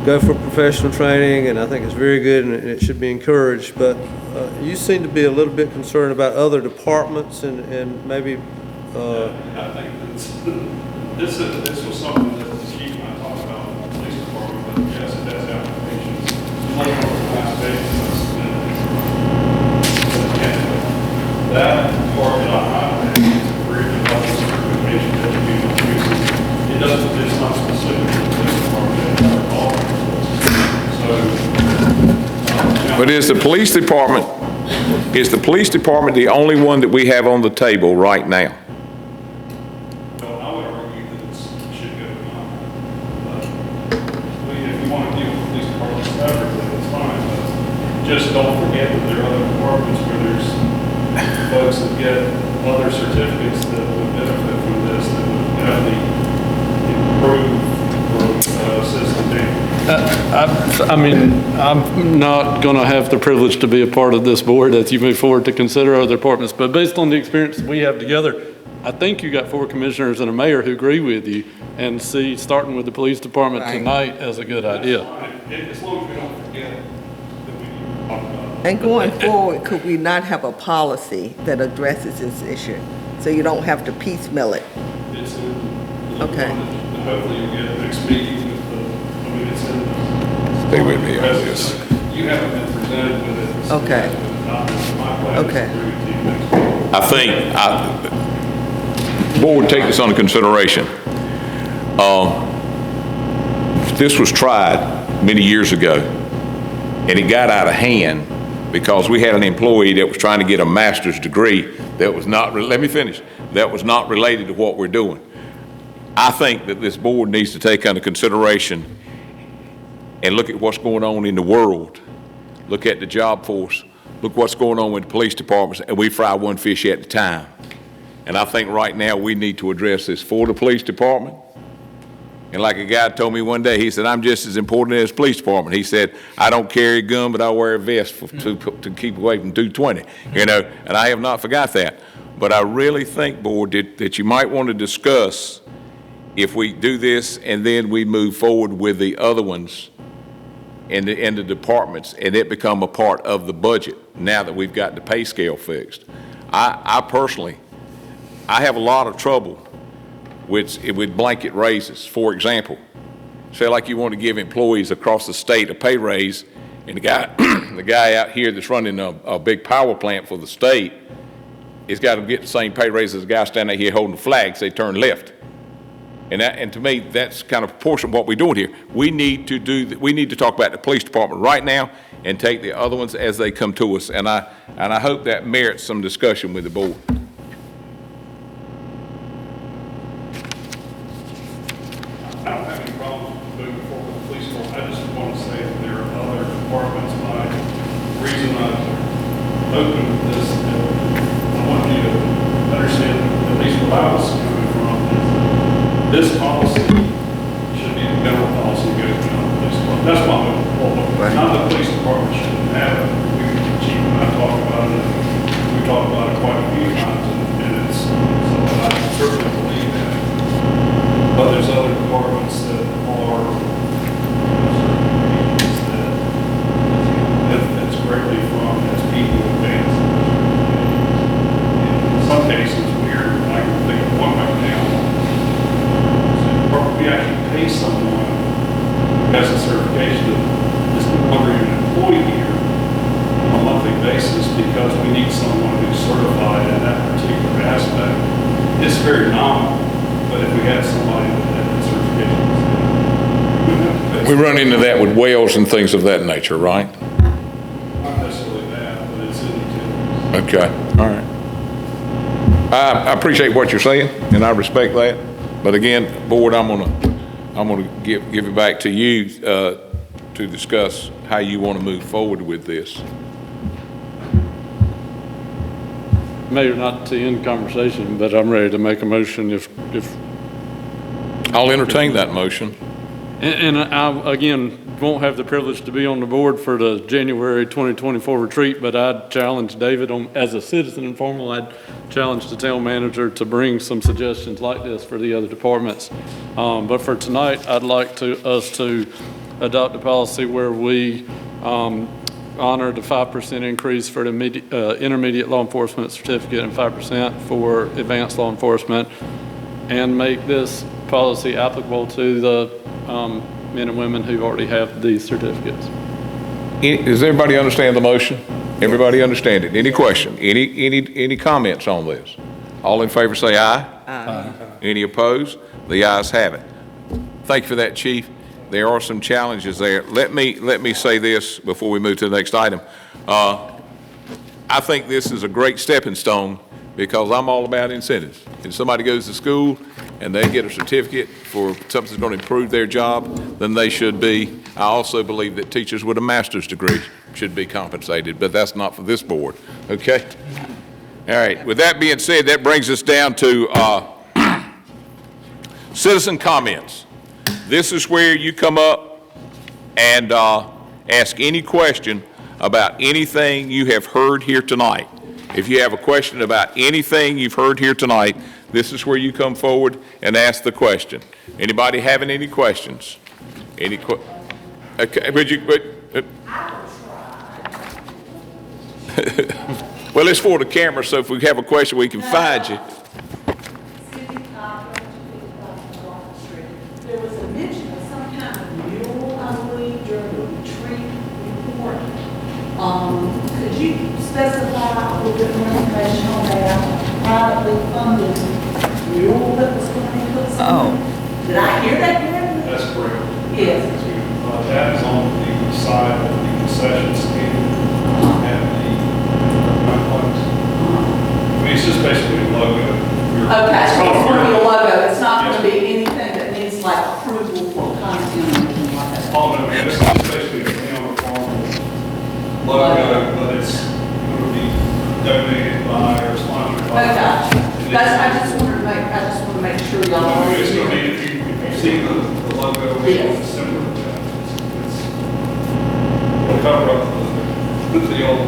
go for professional training, and I think it's very good and it should be encouraged. But you seem to be a little bit concerned about other departments and maybe, I think this was something that the chief and I talked about in the police department, but yes, it has applications. Like on the last page, that part that I highlighted is a very developed certification that you can use. It doesn't, it's not specific to this department, it's all. So. But is the police department the only one that we have on the table right now? Well, I would argue that it should go beyond that. But, if you want to deal with police departments separately, that's fine, but just don't forget that there are other departments where there's folks that get other certificates that would benefit from this, that would definitely improve or system. I'm not going to have the privilege to be a part of this board as you move forward to consider other departments, but based on the experience we have together, I think you got 4 commissioners and a mayor who agree with you and see starting with the police department Right. tonight as a good idea. As long as we don't forget that we need to talk about it. And going forward, could we not have a policy that addresses this issue? So you don't have to piecemeal it? It's in the Okay. hopefully you'll get next meeting with the, it's in the. Stay with me on this. You haven't been presented with it. so Okay. you haven't adopted it. My plan is to Okay. bring it to you next meeting. I think, board, take this under consideration. This was tried many years ago, and it got out of hand because we had an employee that was trying to get a master's degree that was not, let me finish, that was not related to what we're doing. I think that this board needs to take under consideration and look at what's going on in the world. Look at the job force. Look what's going on with the police departments, and we fry one fish at a time. And I think right now we need to address this for the police department. And like a guy told me one day, he said, I'm just as important as the police department. He said, I don't carry a gun, but I wear a vest to keep away from 220, and I have not forgot that. But I really think, board, that you might want to discuss if we do this and then we move forward with the other ones in the departments, and it become a part of the budget now that we've got the pay scale fixed. I personally, I have a lot of trouble with blanket raises. For example, say like you want to give employees across the state a pay raise, and the guy out here that's running a big power plant for the state has got to get the same pay raise as the guy standing out here holding the flag, say turn left. And to me, that's kind of proportion of what we're doing here. We need to talk about the police department right now and take the other ones as they come to us. And I hope that merits some discussion with the board. I don't have any problem moving forward with the police force. I just want to say that there are other departments. The reason I opened this, I want you to understand at least where I was coming from, is this policy should be the general policy that goes beyond the police department. That's my point. Not the police department shouldn't have it. Chief and I talked about it. We talked about it quite a few times, and it's something I certainly believe in. But there's other departments that are that benefits greatly from as people advance. In some cases, I can think of one right now. We actually pay someone who has a certification We run into that with wells and things of that nature, right? Not necessarily that, but it's in utilities. Okay, all right. I appreciate what you're saying, and I respect that. But again, board, I'm gonna give it back to you to discuss how you want to move forward with this. Mayor, not to end conversation, but I'm ready to make a motion if I'll entertain that motion. And I, again, won't have the privilege to be on the board for the January 2024 retreat, but I'd challenge David on, as a citizen informal, I'd challenge the town manager to bring some suggestions like this for the other departments. But for tonight, I'd like us to adopt a policy where we honor the 5% increase for the intermediate law enforcement certificate and 5% for advanced law enforcement, and make this policy applicable to the men and women who already have these certificates. Does everybody understand the motion? Everybody understand it? Any question? Any comments on this? All in favor say aye. Aye. Any opposed? The ayes have it. Thank you for that, Chief. There are some challenges there. Let me say this before we move to the next item. I think this is a great stepping stone because I'm all about incentives. If somebody goes to school and they get a certificate for something that's going to improve their job, then they should be. I also believe that teachers with a master's degree should be compensated, but that's not for this board, okay? All right, with that being said, that brings us down to citizen comments. This is where you come up and ask any question about anything you have heard here tonight. If you have a question about anything you've heard here tonight, this is where you come forward and ask the question. Anybody having any questions? Okay, would you? Well, it's for the camera, so if we have a question, we can find you. There was a mention of some kind of mule, I believe, during the retreat report. Could you specify a little bit more information on that privately funded mule that was going to be put somewhere? Did I hear that correctly? That's correct. Yes. That is on the side of the concession stand and the complex. I mean, it's just basically a logo. Okay, so it's going to be a logo. It's not going to be anything that needs like approval for content or anything like that. Oh, no, man, this is basically a town Farmville logo, but it's going to be donated by or sponsored by. Okay. I just want to make sure y'all No, know. it's going to be, if you see the logo, Yes. it's similar to that. It'll cover up the old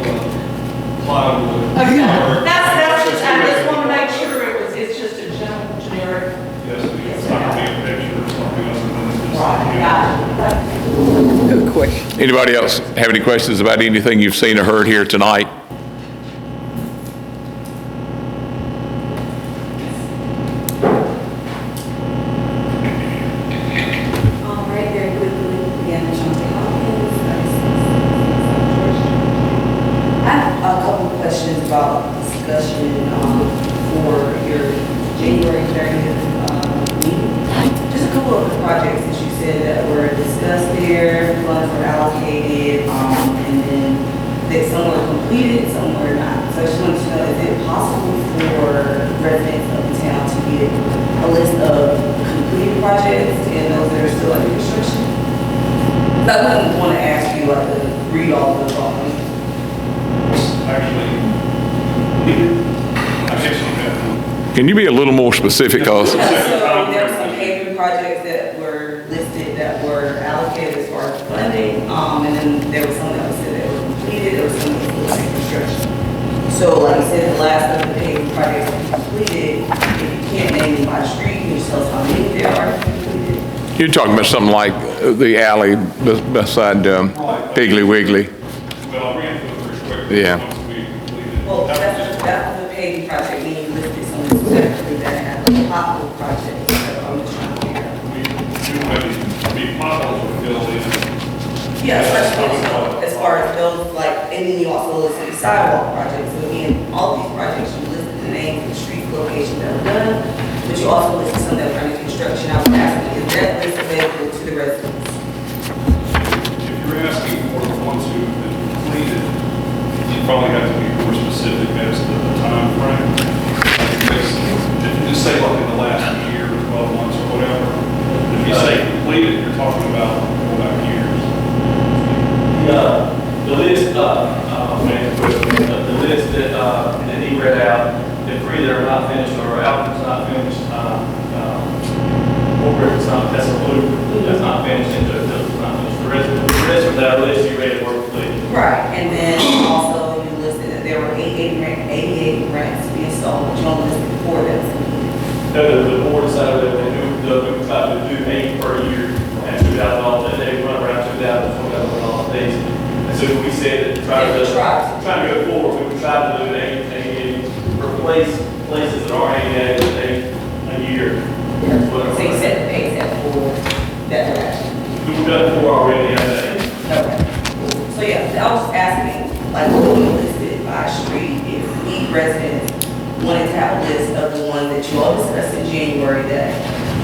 plywood. Okay, that's just, I just want to make sure it's just a general, generic. Yes, it's not going to be a picture or something other than just. Right, got it. Good question. Anybody else have any questions about anything you've seen or heard here tonight? All right, very quickly, again, Shante Hopkins, 36. I have a couple of questions about discussion for your January 30th meeting. Just a couple of the projects that you said that were discussed there, funds were allocated, and then that some were completed, some were not. So I just wanted to know, is it possible for residents of the town to get a list of completed projects and those that are still under construction? I wouldn't want to ask you like to read all of them. Actually, I guess you have. Can you be a little more specific? Cause So there were some paving projects that were listed that were allocated as far as funding, and then there was some that was said that were completed, there was some that were still under construction. So like you said, the last of the paving projects that were completed, if you can't name them by street, can you tell us how many there are completed? you're talking about something like the alley beside Piggly Wiggly. Well, I ran through it pretty quickly. Yeah. Once we completed. Well, that's the paving project, meaning you listed some specifically that had the pothole project, so I'm just trying to figure out. We potholes were filled in. Yeah, especially as far as those, like, and then you also listed the sidewalk projects. So again, all these projects, you listed the names, the street locations that were done, but you also listed some that were under construction. I was asking, is that list available to the residents? you're asking for the ones who have been completed, you probably have to be more specific as to the time frame. Because if you just say like in the last year or 12 months or whatever, if you say completed, you're talking about years. The list, the list that he read out, the three that are not finished or Alfred's not finished, or it's not, that's a blue, that's not finished, and that's not finished. The rest of that list you read were completed. Right, and then also you listed that there were 88 grants to be installed, but you only listed 4 that's completed. The board decided that we decided to do 8 per year at $2,000, that they run around $2,000 days. And so we said that trying to go forward, we would try to do 8 replace places that are 88 with 8 a year. So you said the base at 4 that direction. We've done 4 already, I think. Okay. So yeah, I was just asking, like, what we listed by street, if each resident wanted to have a list of the ones that you all discussed in January that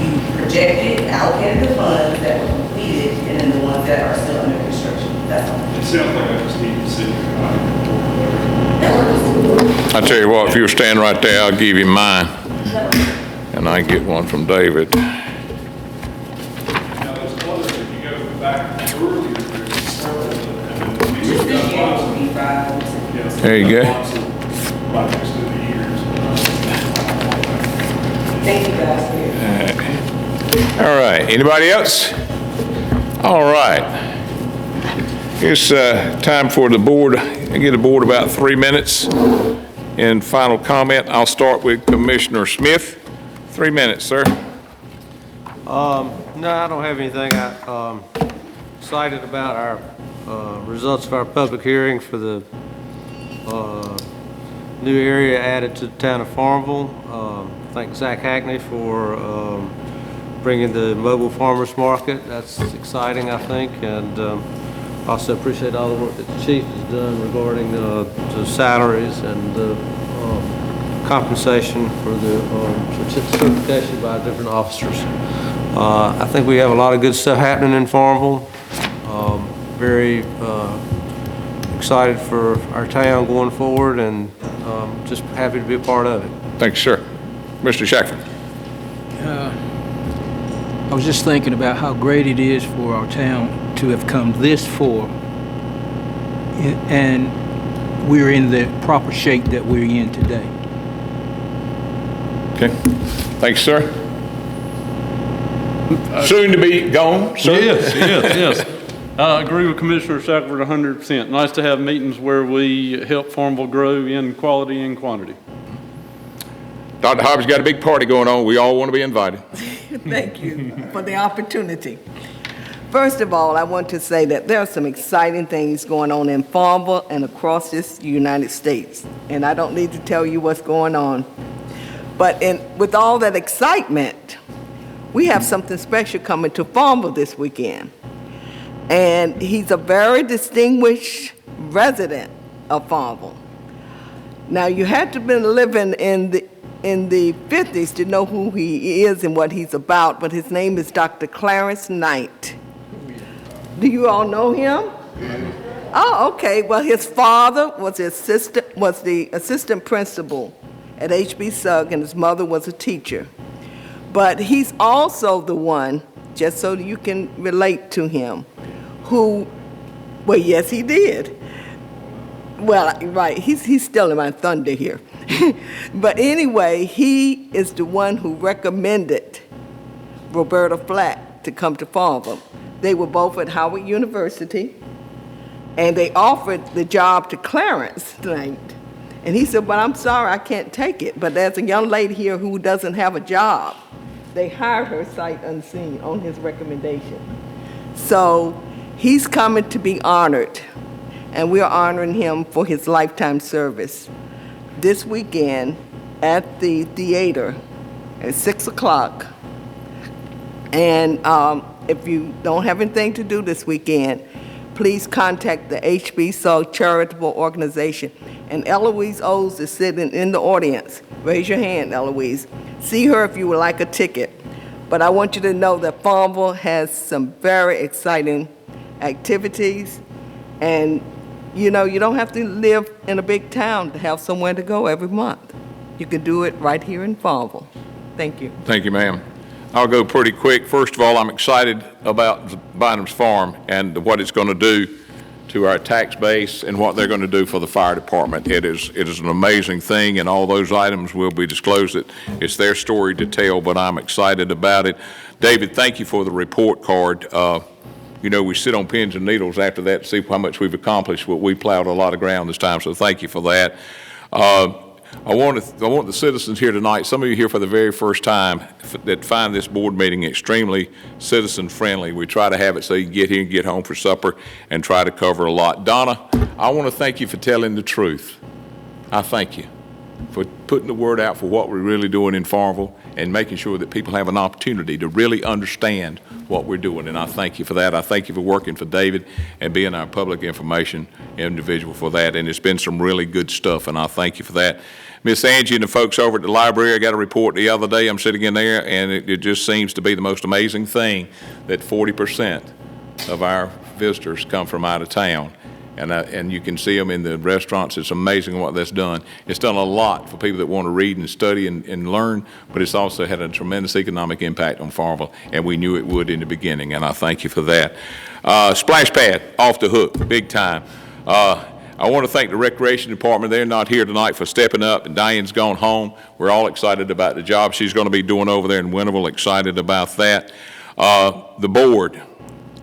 you projected, allocated the funds that were completed, and then the ones that are still under construction. That's all. It sounds like I just need to sit here That works. I tell you what, if you'll stand right there, I'll give you mine. And I get one from David. Now, there's others, if you go back earlier, there's several that have been. Just this year will be 5. Yes, There you go. lots of projects through the years. Thank you guys for your. All right, anybody else? All right. It's time for the board, I give the board about 3 minutes in final comment. I'll start with Commissioner Smith. 3 minutes, sir. No, I don't have anything. I'm excited about our results of our public hearing for the new area added to the town of Farmville. Thank Zach Hackney for bringing the mobile farmers market. That's exciting, I think, and also appreciate all the work that the chief has done regarding the salaries and the compensation for the certification by different officers. I think we have a lot of good stuff happening in Farmville. Very excited for our town going forward, and just happy to be a part of it. Thank you, sir. Mr. Shackford. I was just thinking about how great it is for our town to have come this far, and we're in the proper shape that we're in today. Okay. Thanks, sir. Soon to be gone, sir. Yes. I agree with Commissioner Shackford 100%. Nice to have meetings where we help Farmville grow in quality and quantity. Dr. Hobbs got a big party going on. We all want to be invited. Thank you for the opportunity. First of all, I want to say that there are some exciting things going on in Farmville and across this United States, and I don't need to tell you what's going on. But with all that excitement, we have something special coming to Farmville this weekend. And he's a very distinguished resident of Farmville. Now, you had to have been living in the 50s to know who he is and what he's about, but his name is Dr. Clarence Knight. Do you all know him? Oh, okay. Well, his father was the assistant principal at HB Sugg, and his mother was a teacher. But he's also the one, just so you can relate to him, well, yes, he did. Well, right, he's still in my thunder here. But anyway, he is the one who recommended Roberta Flack to come to Farmville. They were both at Howard University, and they offered the job to Clarence Knight. And he said, well, I'm sorry, I can't take it. But there's a young lady here who doesn't have a job. They hired her sight unseen on his recommendation. So he's coming to be honored, and we're honoring him for his lifetime service this weekend at the theater at 6 o'clock. And if you don't have anything to do this weekend, please contact the HB Sugg Charitable Organization. And Eloise Oles is sitting in the audience. Raise your hand, Eloise. See her if you would like a ticket. But I want you to know that Farmville has some very exciting activities, and, you know, you don't have to live in a big town to have somewhere to go every month. You can do it right here in Farmville. Thank you. Thank you, ma'am. I'll go pretty quick. First of all, I'm excited about Bynum's Farm and what it's going to do to our tax base and what they're going to do for the fire department. It is an amazing thing, and all those items will be disclosed. It's their story to tell, but I'm excited about it. David, thank you for the report card. You know, we sit on pins and needles after that to see how much we've accomplished. We plowed a lot of ground this time, so thank you for that. I want the citizens here tonight, some of you here for the very first time, that find this board meeting extremely citizen-friendly. We try to have it so you can get here and get home for supper and try to cover a lot. Donna, I want to thank you for telling the truth. I thank you for putting the word out for what we're really doing in Farmville and making sure that people have an opportunity to really understand what we're doing, and I thank you for that. I thank you for working for David and being our public information individual for that, and it's been some really good stuff, and I thank you for that. Miss Angie and the folks over at the library, I got a report the other day. I'm sitting in there, and it just seems to be the most amazing thing that 40% of our visitors come from out of town. And you can see them in the restaurants. It's amazing what that's done. It's done a lot for people that want to read and study and learn, but it's also had a tremendous economic impact on Farmville, and we knew it would in the beginning, and I thank you for that. Splash Pad, off the hook, big time. I want to thank the Recreation Department. They're not here tonight for stepping up, and Diane's gone home. We're all excited about the job she's going to be doing over there in Winterville, excited about that. The board,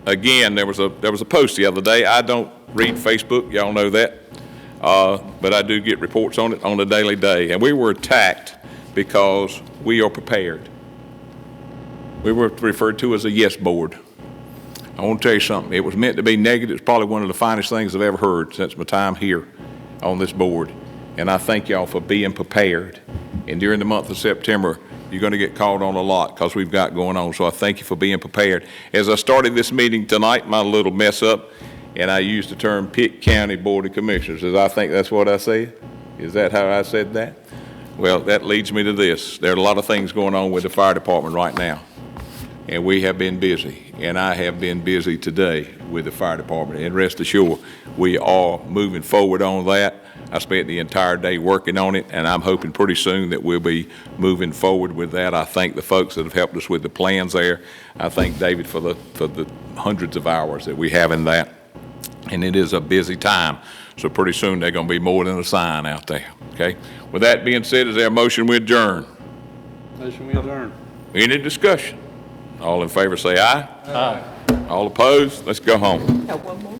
again, there was a post the other day. I don't read Facebook, y'all know that, but I do get reports on it on a daily day, and we were attacked because we are prepared. We were referred to as a yes board. I want to tell you something. It was meant to be negative. It's probably one of the finest things I've ever heard since my time here on this board, and I thank y'all for being prepared. And during the month of September, you're going to get called on a lot because we've got going on, so I thank you for being prepared. As I started this meeting tonight, my little mess up, and I used the term Pitt County Board of Commissioners. I think that's what I said? Is that how I said that? Well, that leads me to this. There are a lot of things going on with the fire department right now, and we have been busy, and I have been busy today with the fire department, and rest assured, we are moving forward on that. I spent the entire day working on it, and I'm hoping pretty soon that we'll be moving forward with that. I thank the folks that have helped us with the plans there. I thank David for the hundreds of hours that we have in that. And it is a busy time, so pretty soon they're going to be more than a sign out there, okay? With that being said, is there a motion we adjourn? Motion we adjourn. Any discussion? All in favor say aye. Aye. All opposed? Let's go home. Have one